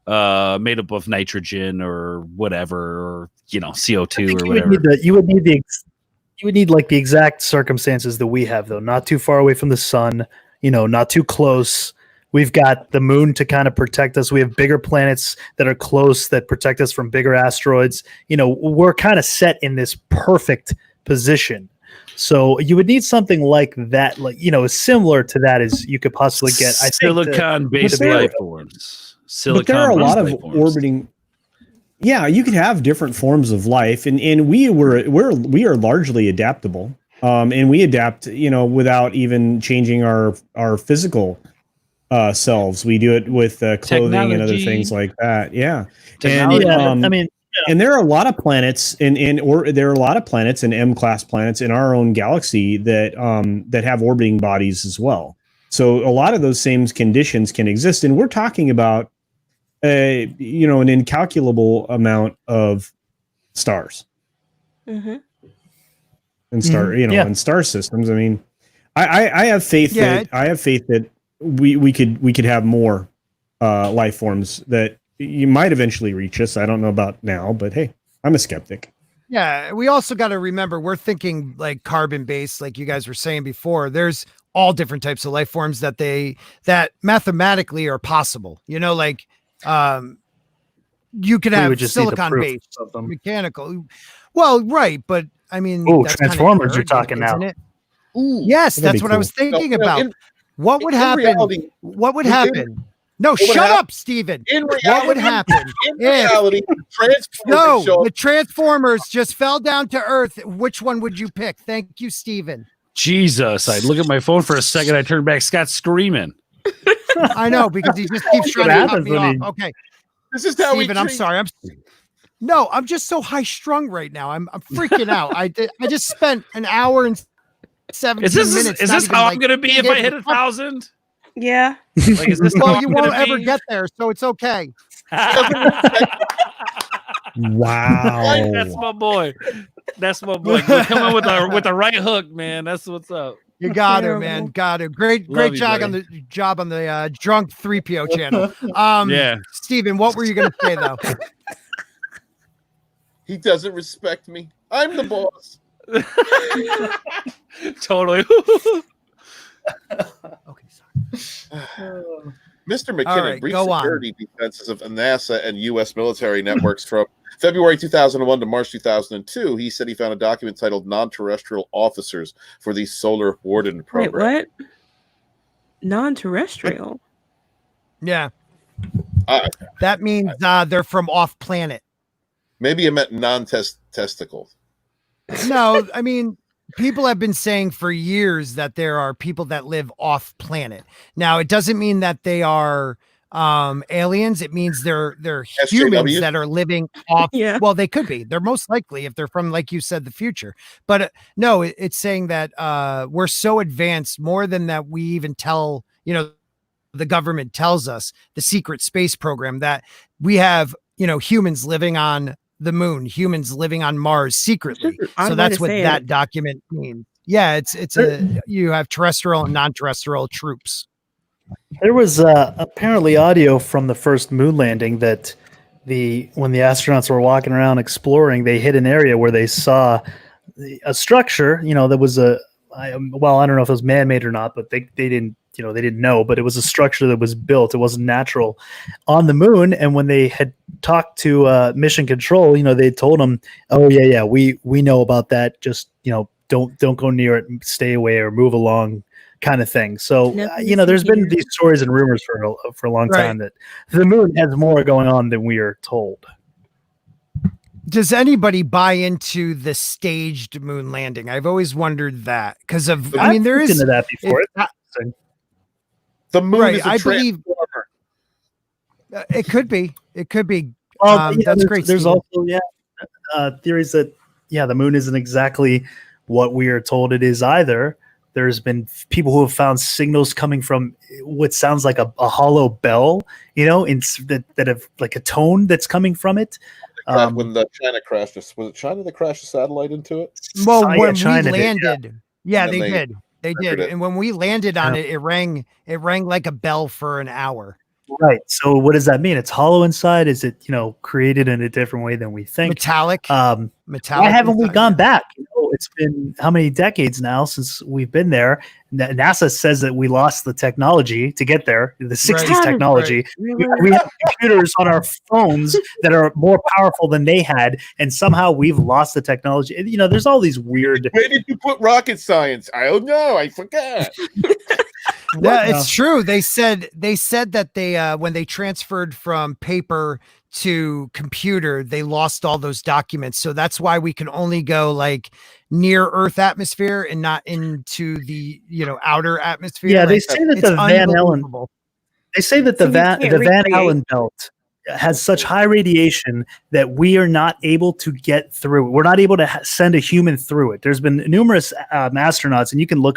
made up of nitrogen or whatever, or CO2 or whatever? You would need like the exact circumstances that we have, though. Not too far away from the sun, not too close. We've got the moon to kind of protect us. We have bigger planets that are close that protect us from bigger asteroids. We're kind of set in this perfect position. So you would need something like that, similar to that as you could possibly get. I think silicon-based life forms. But there are a lot of orbiting. Yeah, you could have different forms of life, and we are largely adaptable, and we adapt, without even changing our physical selves. We do it with clothing and other things like that. Yeah, and there are a lot of planets there are a lot of planets and M-class planets in our own galaxy that have orbiting bodies as well. So a lot of those same conditions can exist, and we're talking about an incalculable amount of stars and and star systems. I mean, I have faith that we could have more life forms that you might eventually reach us. I don't know about now, but hey, I'm a skeptic. Yeah, we also got to remember we're thinking like carbon based, like you guys were saying before. There's all different types of life forms that mathematically are possible. You could have silicon based, mechanical. Well, right, but I mean, that's Transformers you're talking now. Isn't it? Ooh, yes, that's what I was thinking about. What would happen? Reality, what would happen? No, shut up, Steven. In reality, what would happen? In reality, the Transformers just fell down to Earth. Which one would you pick? Thank you, Steven. Jesus, I look at my phone for a second. I turn back. Scott's screaming. I know, because he just keeps trying to cut me off. Okay. This is how Steven, I'm sorry. I'm just so high strung right now. I'm freaking out. I just spent an hour and 17 minutes. Is this how I'm going to be if I hit 1,000? Yeah. Like, is this well, you won't ever get there, so it's okay. Wow. That's my boy. That's my boy. Come on with the right hook, man. That's what's up. You got it, man. Got it. Great job on the drunk 3PO channel. Yeah. Steven, what were you gonna say though? He doesn't respect me. I'm the boss. Totally. Okay, sorry. Mr. McKinnon, All right, brief go on. security defenses of NASA and U.S. military networks from February 2001 to March 2002. He said he found a document titled "Non-Terrestrial Officers for the Solar Warden Program." Wait, what? Non-terrestrial? Yeah. That means they're from off planet. Maybe it meant non-testicle. No, I mean, people have been saying for years that there are people that live off planet. Now, it doesn't mean that they are aliens. It means they're humans that are living off. Yeah. Well, they could be. They're most likely if they're from, like you said, the future. But no, it's saying that we're so advanced, more than that we even tell, the government tells us, the secret space program, that we have, humans living on the moon, humans living on Mars secretly. So that's what that document means. Yeah, you have terrestrial and non-terrestrial troops. There was apparently audio from the first moon landing that when the astronauts were walking around exploring, they hit an area where they saw a structure, that was I don't know if it was man-made or not, but they didn't they didn't know, but it was a structure that was built. It wasn't natural on the moon. And when they had talked to Mission Control, they told them, "Oh yeah, we know about that. Just don't go near it, stay away or move along." Kind of thing. So, there's been these stories and rumors for a long time that the moon has more going on than we are told. Does anybody buy into the staged moon landing? I've always wondered that because there is into that before. The moon is a I believe it could be. It could be. That's great. There's also theories that the moon isn't exactly what we are told it is either. There's been people who have found signals coming from what sounds like a hollow bell, that have like a tone that's coming from it. When the China crashed, was it China that crashed a satellite into it? Well, when China we landed, they did. They did. it. And when we landed on it, it rang like a bell for an hour. Right. So what does that mean? It's hollow inside. Is it, created in a different way than we think? Metallic. Why haven't we gone back? It's been how many decades now since we've been there? NASA says that we lost the technology to get there, the 60s technology. Right. We have computers on our phones that are more powerful than they had, and somehow we've lost the technology. There's all these weird. Where did you put rocket science? I don't know. I forgot. Yeah, it's true. They said that they when they transferred from paper to computer, they lost all those documents. So that's why we can only go like near Earth atmosphere and not into the outer atmosphere. Yeah, they say that the Van Allen. They say that the Van Allen belt has such high radiation that we are not able to get through. We're not able to send a human through it. There's been numerous astronauts, and you can look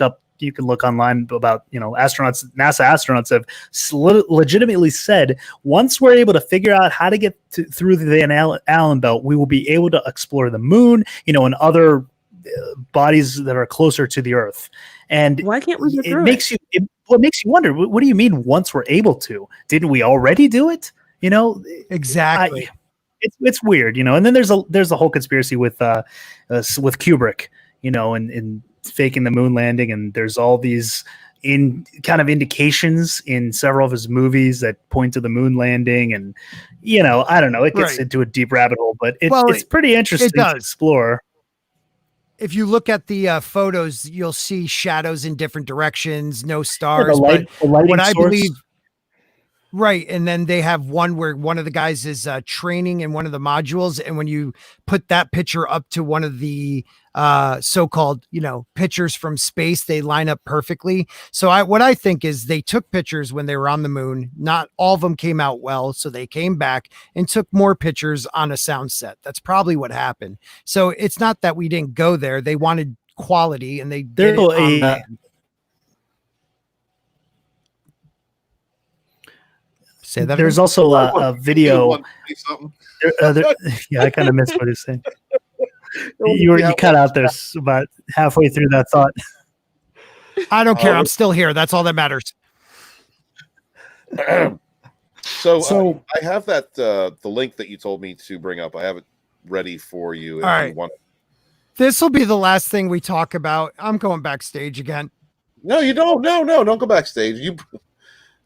online about, NASA astronauts have legitimately said, once we're able to figure out how to get through the Van Allen belt, we will be able to explore the moon, and other bodies that are closer to the Earth. And why can't we get through what makes you wonder, what do you mean once we're able to? Didn't we already do it? Exactly. It's weird, and then there's a whole conspiracy with Kubrick, and faking the moon landing, and there's all these indications in several of his movies that point to the moon landing, and I don't know, it gets into a deep rabbit hole, but it's pretty interesting to explore. If you look at the photos, you'll see shadows in different directions, no stars. The lighting source. Believe. Right. And then they have one where one of the guys is training in one of the modules. And when you put that picture up to one of the so-called, pictures from space, they line up perfectly. So what I think is they took pictures when they were on the moon. Not all of them came out well. So they came back and took more pictures on a sound set. That's probably what happened. So it's not that we didn't go there. They wanted quality and they did it on land. There's also a video. Yeah, I kind of missed what he's saying. You cut out there about halfway through that thought. I don't care. I'm still here. That's all that matters. So I have that the link that you told me to bring up. I have it ready for you. All right. This will be the last thing we talk about. I'm going backstage again. No, you don't. No, don't go backstage.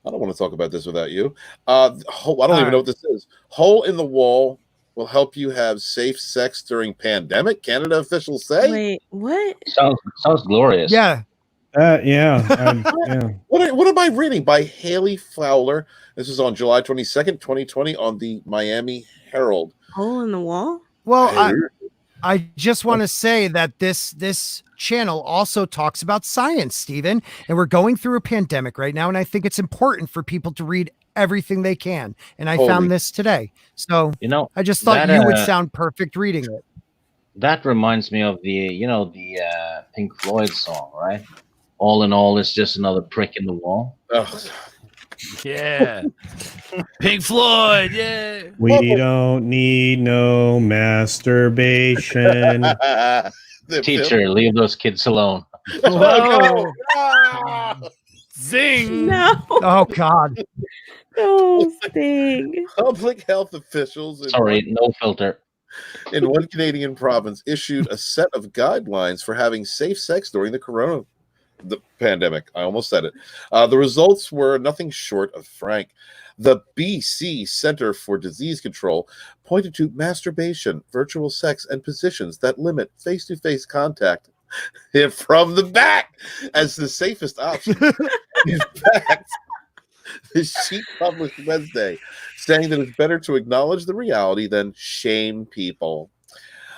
I don't want to talk about this without you. I don't even know what this is. Hole in the wall will help you have safe sex during pandemic. Canada officials say. Wait, what? Sounds glorious. Yeah. Yeah. What am I reading? By Haley Fowler. This is on July 22nd, 2020 on the Miami Herald. Hole in the wall? Well, I just want to say that this channel also talks about science, Stephen, and we're going through a pandemic right now, and I think it's important for people to read everything they can. And I found this today, so I just thought you would sound perfect reading it. That reminds me of the Pink Floyd song, right? All in all, it's just another prick in the wall. Oh. Yeah. Pink Floyd, yeah. We don't need no masturbation. Teacher, leave those kids alone. Whoa. Zing. No. Oh, God. Oh, Sting. Public health officials no filter. In one Canadian province issued a set of guidelines for having safe sex during the the pandemic. I almost said it. The results were nothing short of frank. The BC Center for Disease Control pointed to masturbation, virtual sex, and positions that limit face-to-face contact from the back as the safest option. In fact, the sheet published Wednesday saying that it's better to acknowledge the reality than shame people.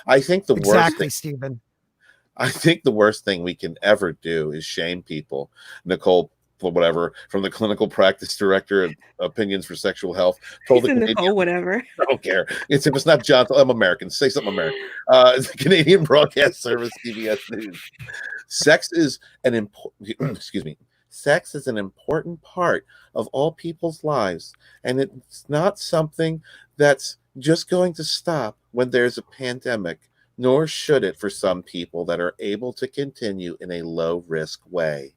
I think the worst thing, Stephen. I think the worst thing we can ever do is shame people. Nicole, whatever, from the clinical practice director of Opinions for Sexual Health, told the Canadian, Nicole, whatever. I don't care. If it's not John, I'm American. Say something American. The Canadian Broadcast Service, CBS News. Sex is an important. Excuse me. Sex is an important part of all people's lives, and it's not something that's just going to stop when there's a pandemic, nor should it for some people that are able to continue in a low-risk way.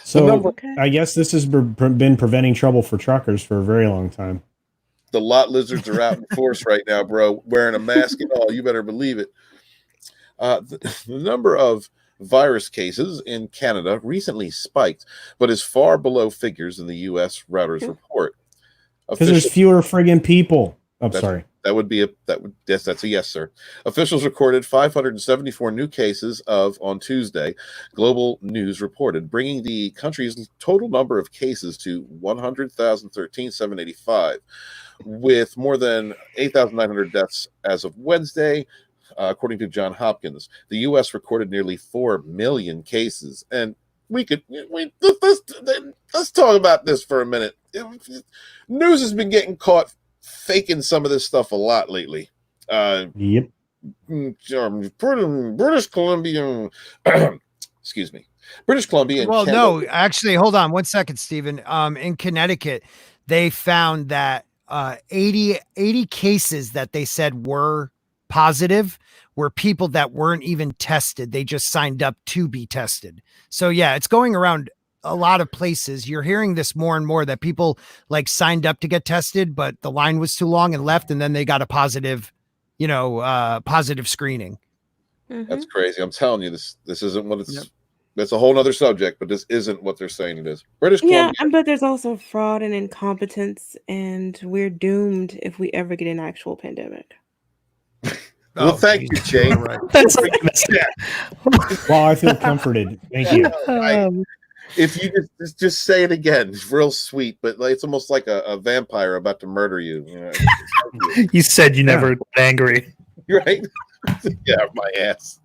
So I guess this has been preventing trouble for truckers for a very long time. The lot lizards are out in force right now, bro, wearing a mask and all. You better believe it. The number of virus cases in Canada recently spiked, but is far below figures in the U.S. Reuters report. Because there's fewer friggin' people. I'm sorry. Yes, that's a yes, sir. Officials recorded 574 new cases on Tuesday. Global News reported, bringing the country's total number of cases to 100,013,785, with more than 8,900 deaths as of Wednesday, according to Johns Hopkins. The U.S. recorded nearly 4 million cases, and let's talk about this for a minute. News has been getting caught faking some of this stuff a lot lately. Yep. British Columbia. Excuse me. British Columbia. Well, no, actually, hold on 1 second, Stephen. In Connecticut, they found that 80 cases that they said were positive were people that weren't even tested. They just signed up to be tested. So yeah, it's going around a lot of places. You're hearing this more and more that people like signed up to get tested, but the line was too long and left, and then they got a positive, positive screening. That's crazy. I'm telling you, this isn't what it's. Yep. That's a whole nother subject, but this isn't what they're saying it is. British Columbia. Yeah, but there's also fraud and incompetence, and we're doomed if we ever get an actual pandemic. Well, thank you, Jane. Right. That's well, I feel comforted. Thank you. If you just say it again, it's real sweet, but it's almost like a vampire about to murder you. You said you never got angry. Right? Yeah, my ass.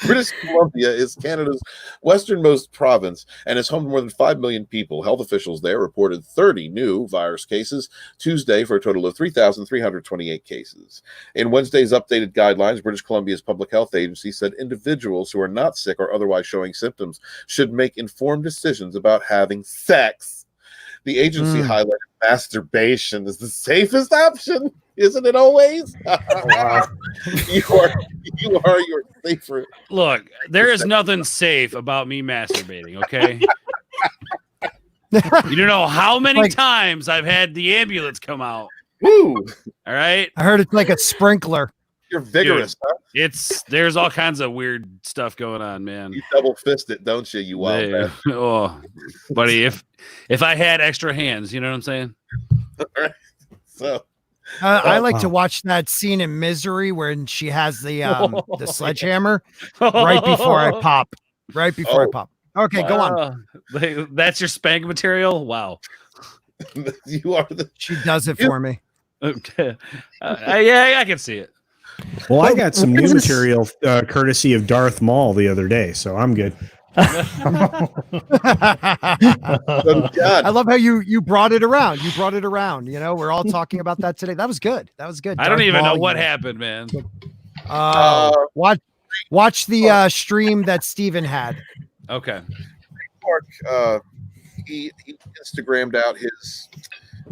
British Columbia is Canada's westernmost province and is home to more than 5 million people. Health officials there reported 30 new virus cases Tuesday for a total of 3,328 cases. In Wednesday's updated guidelines, British Columbia's public health agency said individuals who are not sick or otherwise showing symptoms should make informed decisions about having sex. The agency highlighted masturbation as the safest option. Isn't it always? You are your safer. Look, there is nothing safe about me masturbating, okay? You don't know how many times I've had the ambulance come out. Woo! All right? I heard it's like a sprinkler. You're vigorous, dude, huh? There's all kinds of weird stuff going on, man. You double fist it, don't you? You wild man. Oh, buddy, if I had extra hands, you know what I'm saying? All right. So I like to watch that scene in Misery when she has the sledgehammer right before I pop. Right before I pop. Okay, go on. That's your spank material? Wow. You are She does it for me. Okay. Yeah, I can see it. Well, I got some new material courtesy of Darth Maul the other day, so I'm good. I love how you brought it around. You brought it around. We're all talking about that today. That was good. That was good. I don't even know what happened, man. Watch the stream that Steven had. Okay. Mark, he Instagrammed out his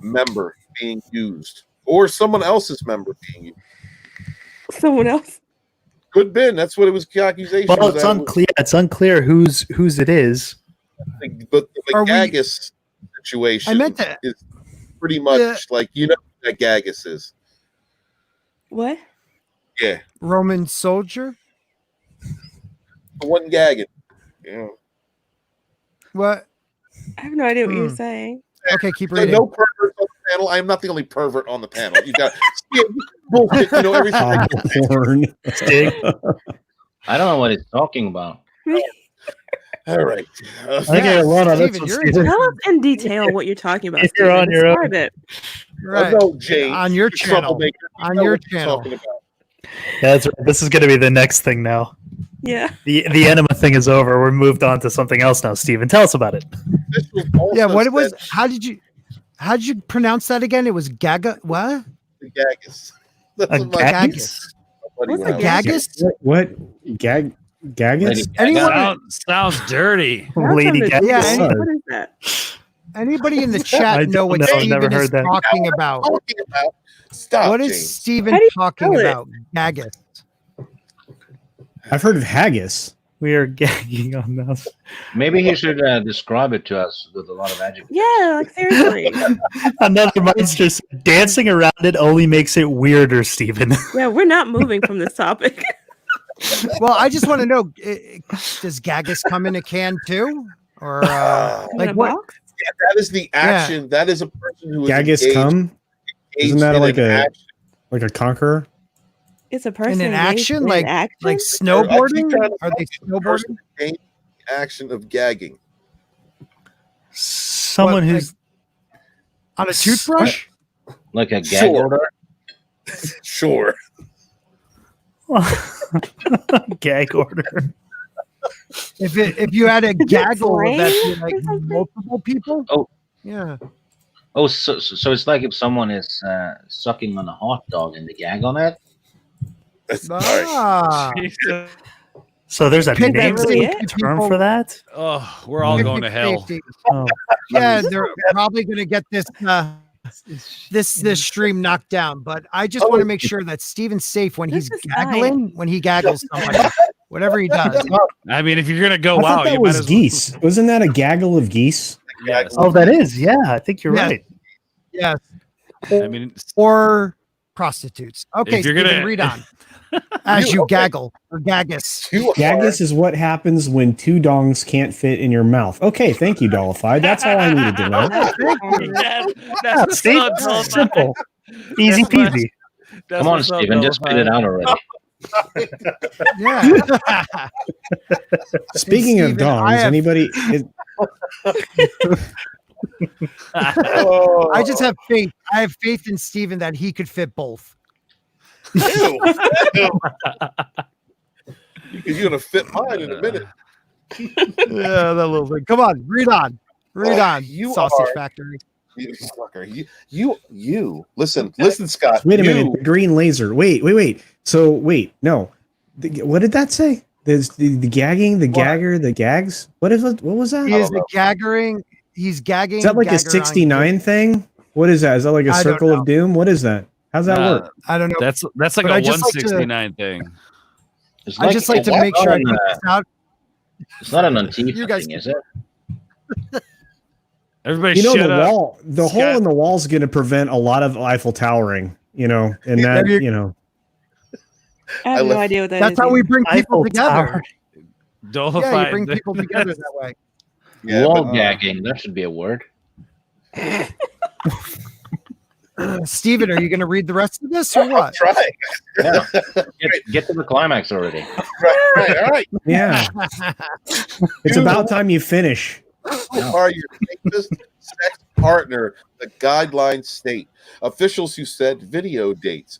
member being used, or someone else's member being used. Someone else. Could been. That's what it was. Accusation. Well, it's unclear. It's unclear whose it is. But the Gagus situation I meant that. is pretty much like what Gagus is. What? Yeah. Roman soldier. The one gagging. Yeah. What? I have no idea what you're saying. Okay, keep So reading. no perverts on the panel. I am not the only pervert on the panel. You got bullshit. You know everything. Porn. I don't know what he's talking about. All right. Okay, Lana, that's Steven, what you're Steven- Tell us in detail what you're talking about. If you're Steven. on your own. Describe it. right. No, James, on your you channel. troublemaker. You On know your what you're channel. talking about. That's right. This is going to be the next thing now. Yeah. The enema thing is over. We're moved on to something else now. Steven, tell us about it. This was also Yeah, what it was? said- How did you pronounce that again? It was Gaga. What? The Gagus. That's A what my Gagus? buddy What's went a out. Gagus? What? Gagus? Lady Anyone? Sounds dirty. Lady Gaga. Gaga. Yeah, What is that? Anybody in the I chat know don't what know. I've Steven never is heard that. talking about? Talking about. Stop, What is James. Steven How do you talking spell it? about? Gagus. I've heard of haggis. We are gagging on this. Maybe he should describe it to us with a lot of adjectives. Yeah, like seriously. Another monster said, dancing around it only makes it weirder, Steven. Yeah, we're not moving from this topic. Well, I just want to know: does Gagus come in a can too, or In like a what? box? Yeah, that is the action. That is a person who is Gagus engaged- come? Isn't engaged that in like an a action. like a conqueror? It's a person In an engaged action, in like action? like I keep snowboarding? trying to Are they find the snowboarding? person engaged in the action of gagging. Someone What, who's On a toothbrush? Like a gag Sure. order? Sure. gag order. If you had a gaggle, would that be flame like or something? multiple people? Oh. Yeah. Oh, so it's like if someone is sucking on a hot dog and they gag on it? That's all right. Ah. Jesus. So there's a Pick name that really term people- for that? Oh, we're all going to hell. Safety. Oh, Yeah, they're probably going to get this stream knocked down. But I just want to make sure that Steven's safe when This he's is gaggling, when he gaggles somebody, whatever he does. I mean, if you're gonna I go thought out, that you might was as geese. Wasn't that a gaggle of geese? Yes. oh, that is. Yeah, I think you're Yeah. right. Yes. I mean, Or prostitutes. Okay, If you're Steven, gonna- read on. As you gaggle or gaggus. You are- Gagus is what happens when two dongs can't fit in your mouth. Okay, thank you, Dollified. That's all I needed to know. yeah, Yeah, that's see? so dull. Simple. Easy That's what- peasy. That's Come on, what's so Steven, just dull, spit it huh? out already. Yeah. Speaking of Steven, I dongs, have- anybody? Oh. I just have faith. I have faith in Steven that he could fit both. Ew. Because you're gonna fit mine in a minute. Yeah, that little thing. Come on, read on. Read on. You Sausage are- Factory. You sucker. You. Listen, Scott. Wait a you- minute. The green laser. Wait. So wait, no. What did that say? There's the gagging, the gagger, the gags. What was that? He is a gaggering. He's gagging. Is that like a gagger on- 69 thing? What is that? Is that like a I don't circle know. of doom? What is that? How's that work? I don't know. That's like But a I just like to- 169 thing. It's I just like to make sure I it's get not this out. it's not an Antifa You guys thing, is it? Everybody, You know, shut the up. wall, the hole Scott. in the wall is going to prevent a lot of Eiffel Towering. You know, and that I have left- no idea what that is. That's how we bring people Eiffel together. Tower. Dollified. Yeah, you bring people together that way. Yeah, Wall but, gagging, that should be a word. Steven, are you going to read the rest of this or what? try. Yeah. Get to the climax already. Right. All right. yeah. It's about time you finish. Who are your safest sex partner? The guidelines state. Officials who said video dates,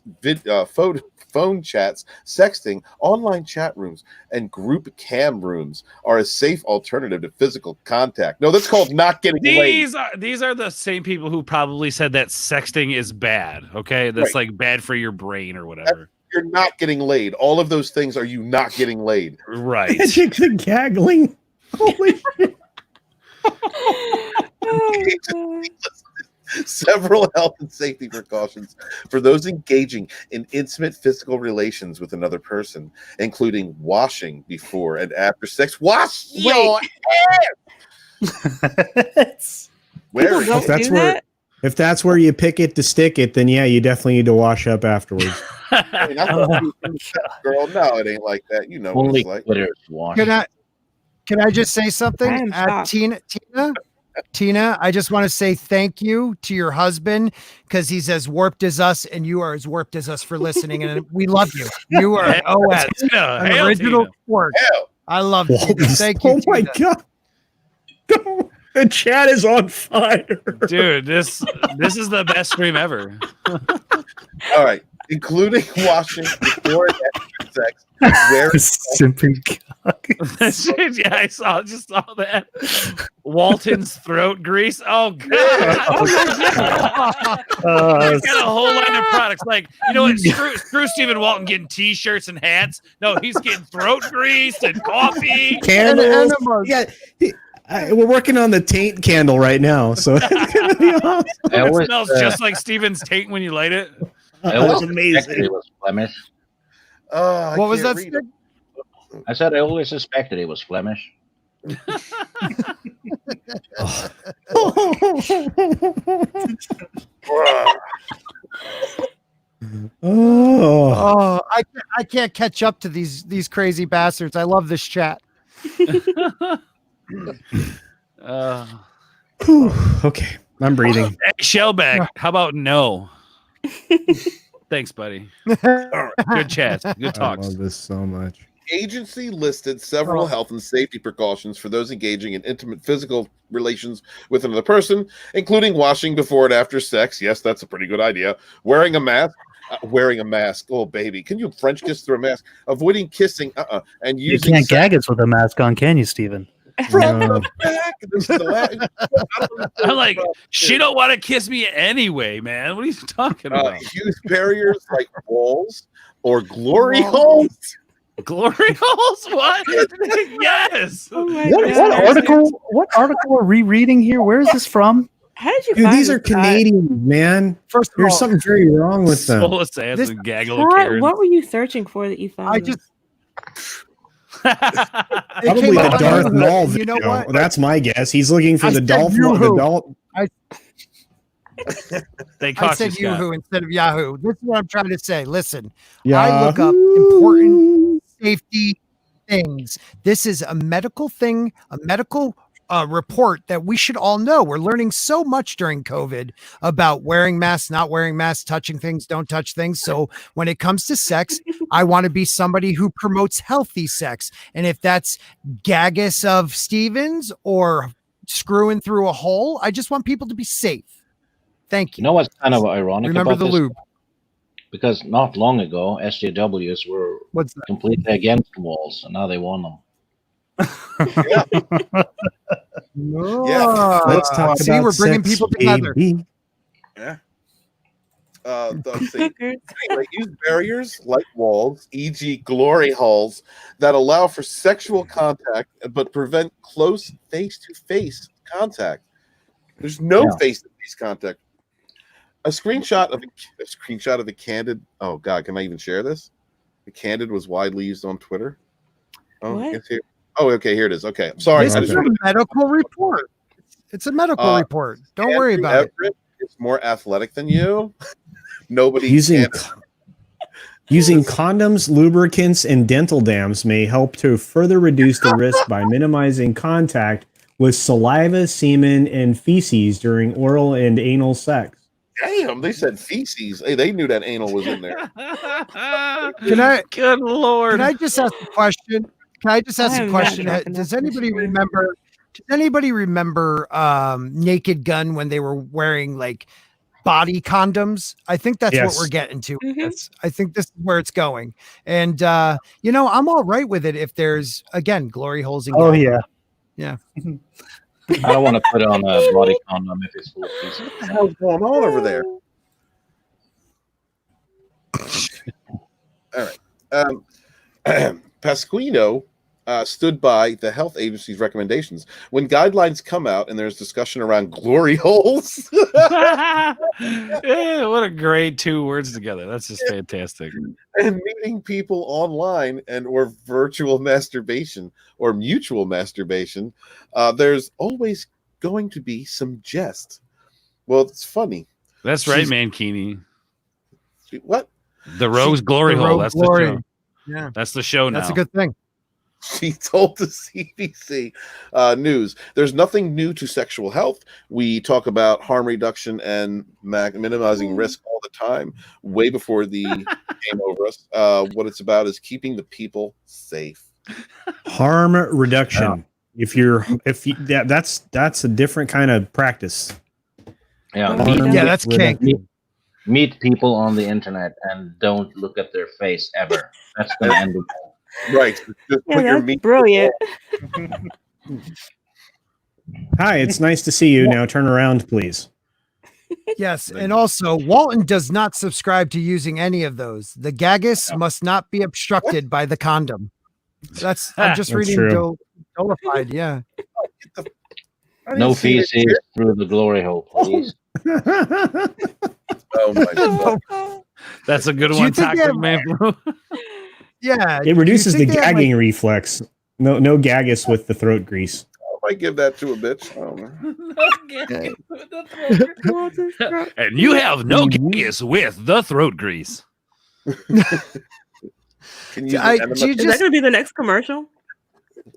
phone chats, sexting, online chat rooms, and group cam rooms are a safe alternative to physical contact. No, that's called not getting laid. These are the same people who probably said that sexting is bad. Okay, that's like bad for your brain or whatever. You're not getting laid. All of those things are you not getting laid. Right. Magic the gaggling. Holy shit. Several health and safety precautions for those engaging in intimate physical relations with another person, including washing before and after sex. Wash your ass. Wearing Don't that's do where- that? If that's where you pick it to stick it, then yeah, you definitely need to wash up afterwards. I mean, I thought you were a girl. No, it ain't like that. You know what Only it's like. Twitter is washed. Can I just say something? I am shocked. Tina, I just want to say thank you to your husband because he's as warped as us, and you are as warped as us for listening, and we love you. You are OS, an original sport. I love you. Thank you. Oh my God. The chat is on fire. Dude, this is the best stream ever. All right. Including washing before and after sex. Where simping cock. Yeah, I saw that. Walton's throat grease. Oh God. He's got a whole line of products. Like, you know what? Screw Stephen Walton getting t-shirts and hats. No, he's getting throat grease and coffee. Candles. Yeah. We're working on the taint candle right now, so it's gonna be awesome. It smells just like Steven's taint when you light it. That's amazing. It was Flemish. What was that? I said I always suspected it was Flemish. I can't catch up to these crazy bastards. I love this chat. Okay, I'm breathing. Hey, Shellback, how about no? Thanks, buddy. Good chat. Good talks. I love this so much. Agency listed several health and safety precautions for those engaging in intimate physical relations with another person, including washing before and after sex. Yes, that's a pretty good idea. Wearing a mask. Oh, baby. Can you French kiss through a mask? Avoiding kissing. And using. You can't gag us with a mask on, can you, Steven? From the back. I'm like, she don't want to kiss me anyway, man. What are you talking about? Use barriers like walls or glory holes. Glory holes? What? Yes. Oh my What article are we reading here? Where is this from? How did you Dude, find these are this, Scott? Canadian, man. First of There's all, something very wrong with them. Soulless ass and gaggle of Scott, Karens. what were you searching for that you found? Probably the Darth Maul video. You know what? That's my guess. He's looking for I the said Darth Maul. I said Yoo-hoo instead of Yahoo. This is what I'm trying to say. Listen, Yahoo. I look up important safety things. This is a medical thing, a medical report that we should all know. We're learning so much during COVID about wearing masks, not wearing masks, touching things, don't touch things. So when it comes to sex, I want to be somebody who promotes healthy sex. And if that's Gaggis of Stevens or screwing through a hole, I just want people to be safe. Thank you. You know what's kind of ironic Remember about the this? lube. Because not long ago, SJWs were completely against walls, and now they won them. Let's talk See, about we're bringing sex, people together. baby. Yeah. Let's see. Anyway, use barriers like walls, e.g., glory holes, that allow for sexual contact but prevent close face-to-face contact. There's no face-to-face contact. A screenshot of the candid. Oh God, can I even share this? The candid was widely used on Twitter. Oh, it's here. Oh, okay, here it is. Okay, I'm sorry. This is a medical report. It's a medical report. Don't worry about it. It's more athletic than you. Nobody Using condoms, lubricants, and dental dams may help to further reduce the risk by minimizing contact with saliva, semen, and feces during oral and anal sex. Damn, they said feces. Hey, they knew that anal was in there. Good Lord. Can I just ask a question? Does anybody remember? Does anybody remember Naked Gun when they were wearing like body condoms? I think that's what we're getting to. I think this is where it's going. And I'm all right with it if there's again glory holes in. Oh yeah. I don't want to put on a body condom if it's full of pieces. What the hell's going on over there? All right. Pasquino stood by the health agency's recommendations. When guidelines come out and there's discussion around glory holes. Yeah, what a great two words together. That's just fantastic. And meeting people online and or virtual masturbation or mutual masturbation, there's always going to be some jest. Well, it's funny. That's right, Mankini. What? The Rogue's Glory Hole. That's the show. Yeah. That's the show now. That's a good thing. She told the CBC News, "There's nothing new to sexual health. We talk about harm reduction and minimizing risk all the time, way before the came over us. What it's about is keeping the people safe." Harm reduction. That's a different kind of practice. Yeah, that's kink. Meet people on the internet and don't look at their face ever. That's gonna end it. Right. Just Yeah, that's brilliant. Hi, it's nice to see you. Now turn around, please. Yes, and also Walton does not subscribe to using any of those. The gagus must not be obstructed by the condom. I'm just reading Dolified. Yeah. No feces through the glory hole, please. Oh my God. That's a good one, Toxic Man. Yeah. It reduces the gagging reflex. No gagus with the throat grease. I might give that to a bitch. And you have no gagus with the throat grease. Can you is that going to be the next commercial?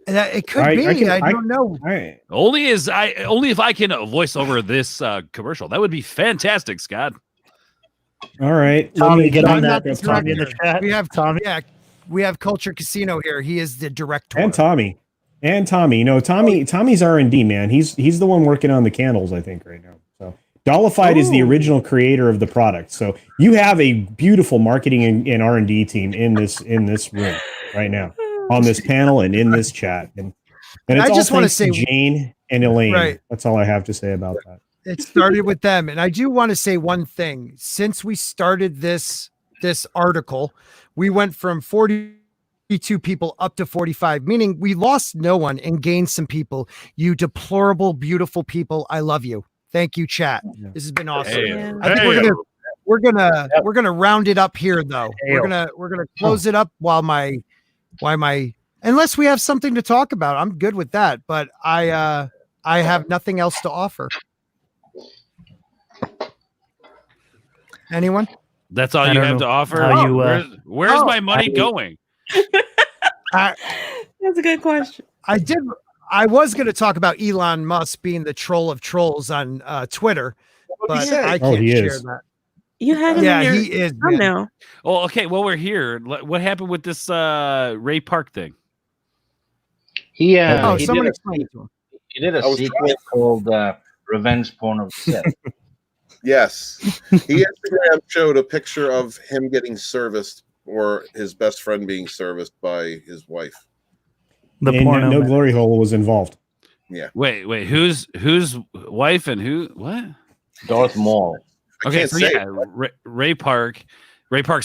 It could be. I don't know. Only if I can voice over this commercial. That would be fantastic, Scott. All right, Tommy, get on that. That's Tommy in the chat. We have Tommy. Yeah, we have Culture Casino here. He is the director. And Tommy. You know, Tommy's R&D man. He's the one working on the candles, I think, right now. So Dolified is the original creator of the product. So you have a beautiful marketing and R&D team in this room right now, on this panel and in this chat. And it's I just want to say Jane and Elaine. Right. That's all I have to say about that. It started with them, and I do want to say one thing. Since we started this article, we went from 42 people up to 45, meaning we lost no one and gained some people. You deplorable, beautiful people. I love you. Thank you, chat. This has been awesome. I think we're gonna round it up here, though. We're gonna close it up while my unless we have something to talk about. I'm good with that, but I have nothing else to offer. Anyone? That's all you have to offer? Where's my money going? That's a good question. I was going to talk about Elon Musk being the troll of trolls on Twitter, but I can't share that. You had him in your he is thumbnail. Oh, okay. Well, we're here. What happened with this Ray Park thing? He someone explained it to him. He did a sequel called Revenge Porn of Sith. Yes. He Instagram showed a picture of him getting serviced or his best friend being serviced by his wife. No glory hole was involved. Yeah. Wait. Who's wife and who? What? Darth Maul. Okay, so yeah, Ray Park's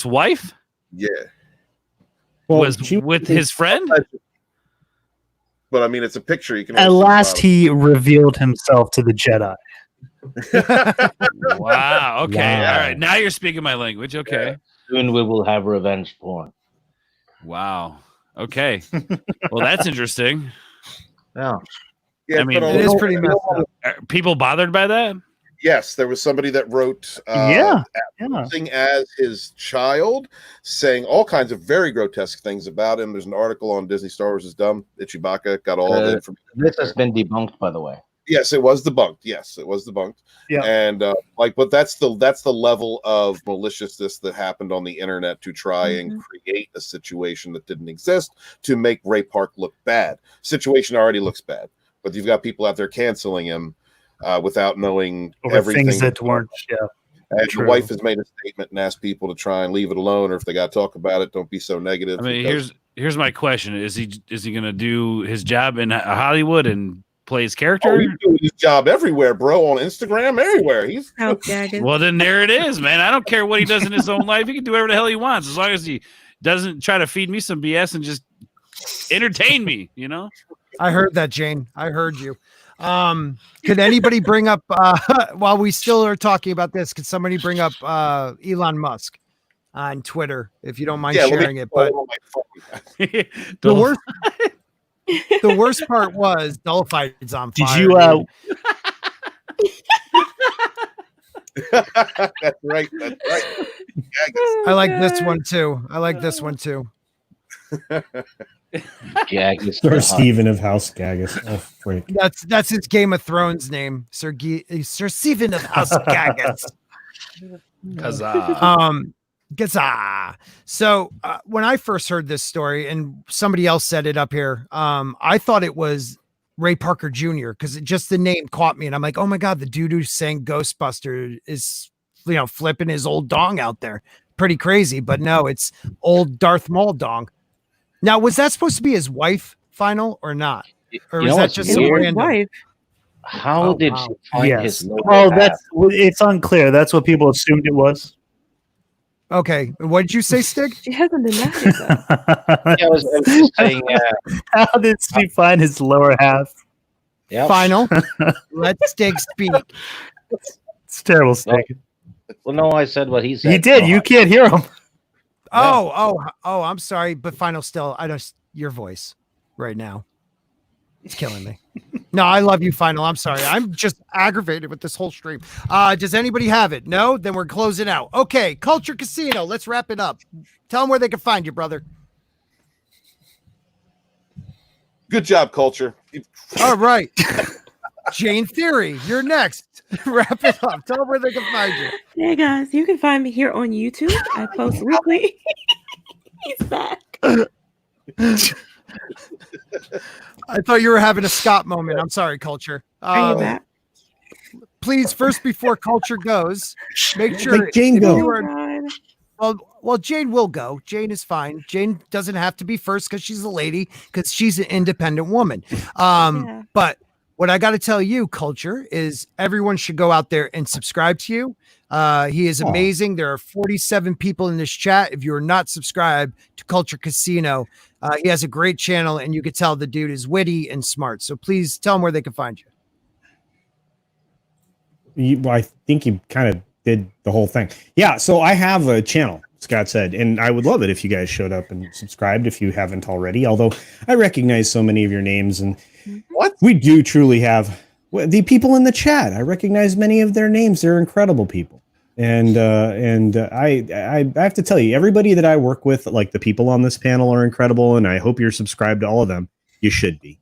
wife. Yeah. Was with his friend. But I mean, it's a picture. You can. At last, he revealed himself to the Jedi. Wow. Okay. Wow. All right. Now you're speaking my language. Okay. Yeah. Soon we will have revenge porn. Wow. Okay. Well, that's interesting. Yeah. Yeah. I mean, it is pretty messed up. Are people bothered by that? Yes, there was somebody that wrote posing as his child, saying all kinds of very grotesque things about him. There's an article on Disney Star Wars is Dumb. Chewbacca got all the information. This has been debunked, by the way. Yes, it was debunked. Yeah, and but that's the level of maliciousness that happened on the internet to try and create a situation that didn't exist to make Ray Park look bad. Situation already looks bad, but you've got people out there canceling him without knowing everything. Things that weren't. Yeah, and the wife has made a statement and asked people to try and leave it alone, or if they got to talk about it, don't be so negative. I mean, here's my question: Is he going to do his job in Hollywood and play his character? He's doing his job everywhere, bro. On Instagram, everywhere. He's well. Then there it is, man. I don't care what he does in his own life. He can do whatever the hell he wants, as long as he doesn't try to feed me some BS and just entertain me. You know. I heard that, Jane. I heard you. Could anybody bring up while we still are talking about this? Could somebody bring up Elon Musk on Twitter if you don't mind sharing it? But the worst part was Dolified's on fire. Did you? That's right. I like this one too. Gaggis. Sir Stephen of House Gaggis. Oh, freak. That's his Game of Thrones name, Sir Stephen of House Gaggis. Gaza. So when I first heard this story, and somebody else said it up here, I thought it was Ray Parker Jr. because just the name caught me, and I'm like, oh my god, the dude who sang Ghostbuster is, flipping his old dong out there. Pretty crazy, but no, it's old Darth Maul dong. Now, was that supposed to be his wife, Final, or not? Or was that just some random wife? How did she find his lower Well, half? it's unclear. That's what people assumed it was. Okay, what did you say, Stig? She hasn't denied it though. Yeah, I was just saying. How did she find his lower half? Yep. Final. Let Stig speak. It's terrible, Stig. Well, no, I said what he said. He did. No, You can't hear him. Oh, I'm sorry, but Final still, I don't, your voice right now. It's killing me. No, I love you, Final. I'm sorry. I'm just aggravated with this whole stream. Does anybody have it? No? Then we're closing out. Okay, Culture Casino. Let's wrap it up. Tell them where they can find you, brother. Good job, Culture. All right. Jane Theory, you're next. Wrap it up. Tell them where they can find you. Hey guys, you can find me here on YouTube. I post weekly. He's back. I thought you were having a Scott moment. I'm sorry, Culture. Are you back? Please, first before Culture goes, make sure Make Jane go. Well, Jane will go. Jane is fine. Jane doesn't have to be first because she's a lady, because she's an independent woman. But what I got to tell you, Culture, is everyone should go out there and subscribe to you. He is amazing. There are 47 people in this chat. If you are not subscribed to Culture Casino, he has a great channel, and you can tell the dude is witty and smart. So please tell them where they can find you. I think you kind of did the whole thing. Yeah, so I have a channel, Scott said, and I would love it if you guys showed up and subscribed if you haven't already, although I recognize so many of your names, and we do truly have the people in the chat. I recognize many of their names. They're incredible people. And I have to tell you, everybody that I work with, like the people on this panel, are incredible, and I hope you're subscribed to all of them. You should be.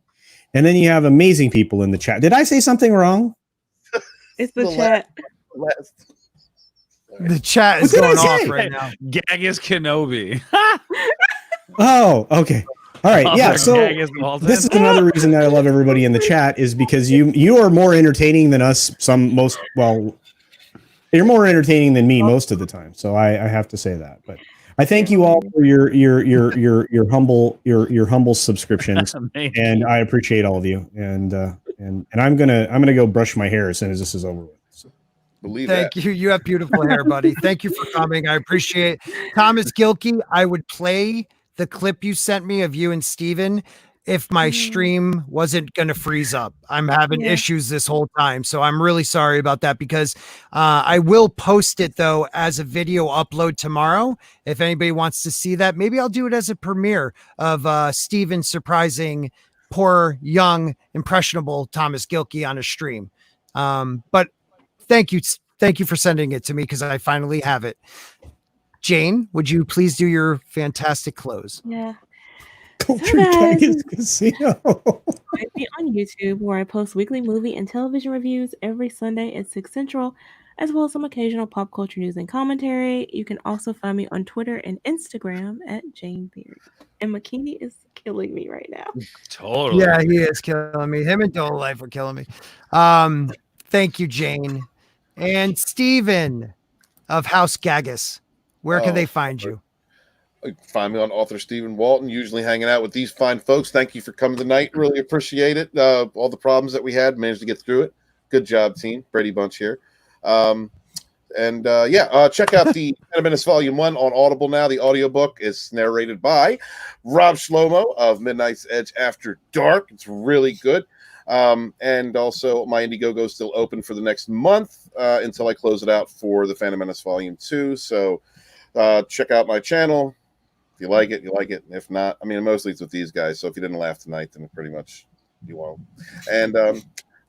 And then you have amazing people in the chat. Did I say something wrong? It's the chat. The chat is going off right now. Gaggis Kenobi. Oh, okay. All right. Yeah. So this is another reason that I love everybody in the chat, is because you are more entertaining than us. You're more entertaining than me most of the time. So I have to say that. But I thank you all for your humble subscriptions, and I appreciate all of you. And I'm gonna go brush my hair as soon as this is over with. So. Thank you. You have beautiful hair, buddy. Thank you for coming. I appreciate it. Thomas Gilkey, I would play the clip you sent me of you and Steven if my stream wasn't going to freeze up. I'm having issues this whole time. So I'm really sorry about that, because I will post it though as a video upload tomorrow. If anybody wants to see that, maybe I'll do it as a premiere of Steven surprising poor, young, impressionable Thomas Gilkey on a stream. But thank you. Thank you for sending it to me, because I finally have it. Jane, would you please do your fantastic close? Yeah. Culture Gaggis Casino. Find me on YouTube, where I post weekly movie and television reviews every Sunday at 6 Central, as well as some occasional pop culture news and commentary. You can also find me on Twitter and Instagram at Jane Theory. And McKinney is killing me right now. Totally. Yeah, he is killing me. Him and Dole Life are killing me. Thank you, Jane. And Steven of House Gaggis. Where can they find you? You can find me on author Stephen Walton, usually hanging out with these fine folks. Thank you for coming tonight. Really appreciate it. All the problems that we had, managed to get through it. Good job, team. Brady Bunch here. Check out the Menace Volume 1 on Audible now. The audiobook is narrated by Rob Shlomo of Midnight's Edge After Dark. It's really good. And also my Indiegogo is still open for the next month until I close it out for the Phantom Menace Volume 2. So check out my channel. If you like it, you like it. If not, I mean, mostly it's with these guys. So if you didn't laugh tonight, then pretty much you won't. And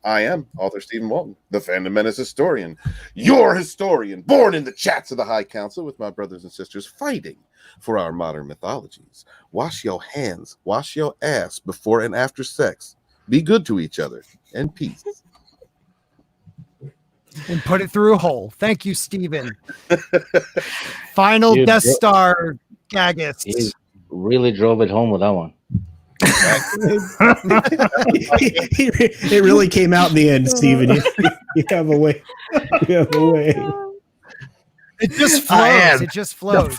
I am author Stephen Walton, the Fandom Menace historian, your historian, born in the chats of the High Council with my brothers and sisters fighting for our modern mythologies. Wash your hands, wash your ass before and after sex. Be good to each other, and peace. And put it through a hole. Thank you, Stephen. Final Dude, Death Star Gagus. He really drove it home with that one. It really came out in the end, Steven. You have a way. You have a way. It just flows. It just flows.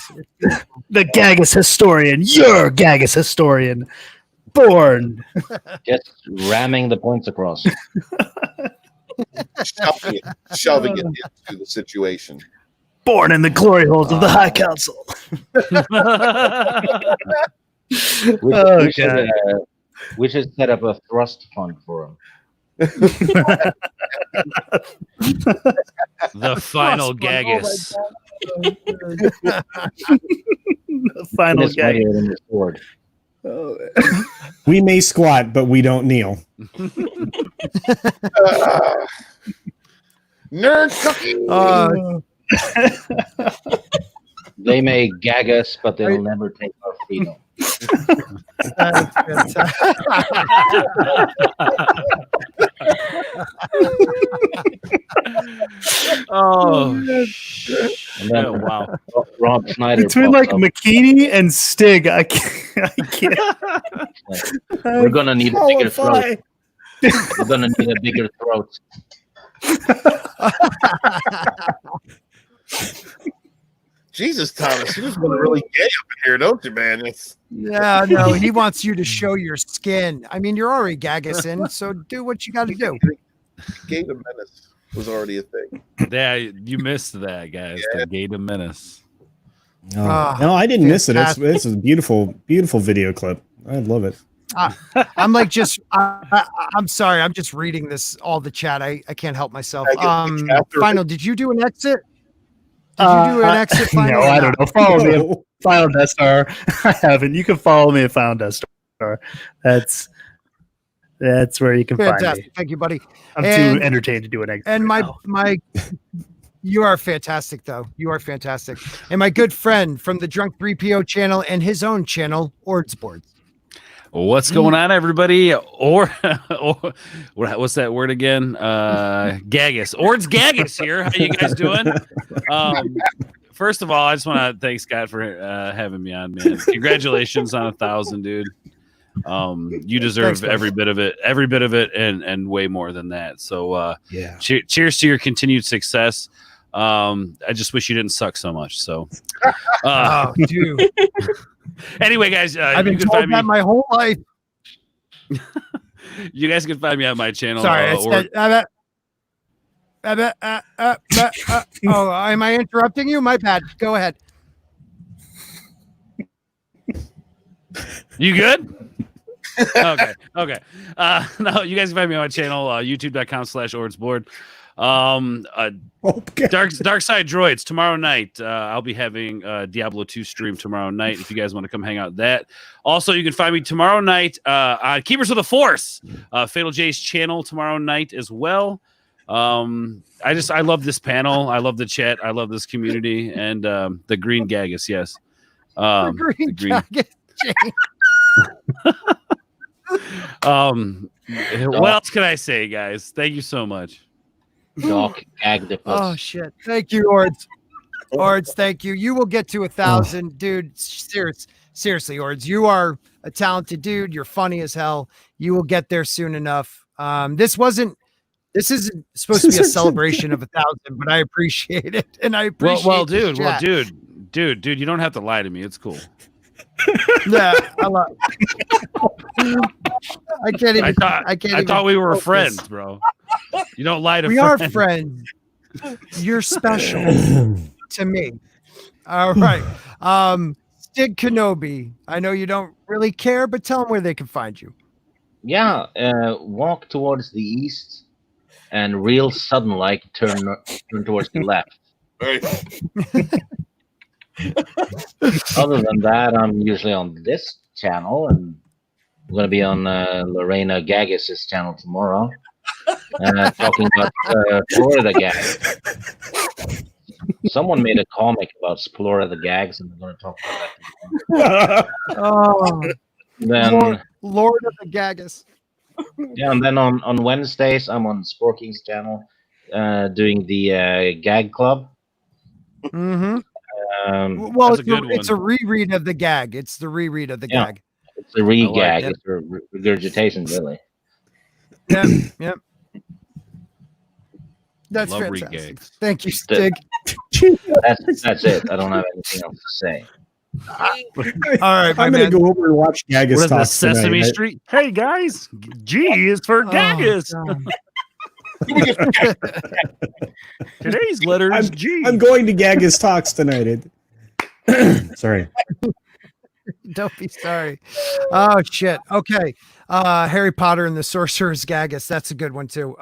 The Gagus historian. You're Gagus historian. Born. Just ramming the points across. Shoving it into the situation. Born in the glory holes of the High Council. We should set up a thrust fund for him. The final Gagus. The final Gagus. We may squat, but we don't kneel. Nerd cookie. They may gag us, but they'll never take our freedom. Wow. Rob Schneider. Between like McKinney and Stig, I can't. We're gonna need a bigger throat. We're gonna need a bigger throat. Jesus, Thomas, you're just really gay up in here, don't you, man? Yeah, no, he wants you to show your skin. I mean, you're already Gagusin, so do what you got to do. Gay to menace was already a thing. Yeah, you missed that, guys. The Gay to Menace. No, I didn't miss it. It's a beautiful, beautiful video clip. I love it. I'm like I'm sorry. I'm just reading all the chat. I can't help myself. Final, did you do an exit? Did you do an exit? No, I don't know. Follow me at Final Death Star. I haven't. You can follow me at Final Death Star. That's where you can find me. Thank you, buddy. I'm too entertained to do an exit. And my you are fantastic, though. You are fantastic. And my good friend from the Drunk 3PO channel and his own channel, Ordsboard. What's going on, everybody? Or what's that word again? Gagus. Ord's Gagus here. How you guys doing? First of all, I just want to thank Scott for having me on, man. Congratulations on 1,000, dude. You deserve every bit of it, and way more than that. So yeah. Cheers to your continued success. I just wish you didn't suck so much. So oh, dude. Anyway, guys, I've been told that my whole life. You guys can find me on my channel. Sorry, oh, am I interrupting you? My bad. Go ahead. You good? Okay. No, you guys can find me on my channel, youtube.com/ordsboard. Dark Side Droids tomorrow night. I'll be having Diablo 2 stream tomorrow night if you guys want to come hang out with that. Also, you can find me tomorrow night on Keepers of the Force, Fatal J's channel tomorrow night as well. I love this panel. I love the chat. I love this community and the Green Gagus. Yes, the Green Gagus. What else can I say, guys? Thank you so much. Doc Agdipus. Oh shit! Thank you, Ords. Ords, thank you. You will get to 1,000, dude. Seriously, Ords. You are a talented dude. You're funny as hell. You will get there soon enough. This isn't supposed to be a celebration of 1,000, but I appreciate it, and I appreciate. Well, dude. You don't have to lie to me. It's cool. Yeah, I can't even. I thought we were friends, bro. You don't lie to we friends. We are friends. You're special to me. All right. Stig Kenobi. I know you don't really care, but tell them where they can find you. Yeah, walk towards the east and real sudden like turn towards the left. Other than that, I'm usually on this channel, and I'm going to be on Lorena Gagis's channel tomorrow. talking about Florida gags. Someone made a comic about Florida gags, and we're going to talk about that. Oh, Then, Lord of the Gagus. yeah, and then on Wednesdays, I'm on Sporking's channel doing the Gag Club. Mm-hmm. Well, it's a reread of the gag. It's the reread of the gag. It's a re-gag. It's a regurgitation, really. Yep. That's Love fantastic. re-gags. Thank you, Stig. That's it. I don't have anything else to say. All right, I'm going to go over and watch Gagus What is talk this, Sesame tonight. Street? Hey guys, G is for Gagus. Today's letter is G. I'm going to Gagus talks tonight. Sorry. Don't be sorry. Oh shit. Okay. Harry Potter and the Sorcerer's Gagus. That's a good one too.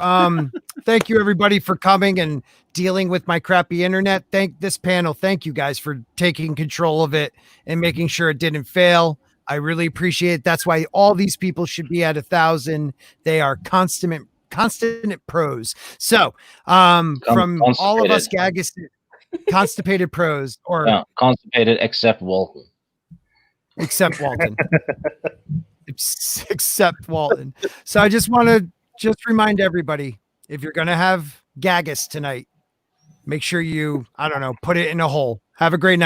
Thank you everybody for coming and dealing with my crappy internet. Thank this panel. Thank you guys for taking control of it and making sure it didn't fail. I really appreciate it. That's why all these people should be at 1,000. They are constant pros. So from all of us Gagus, constipated pros, or constipated except Walton. Except Walton. Except Walton. So I just want to remind everybody, if you're going to have Gagus tonight, make sure you, I don't know, put it in a hole. Have a great night.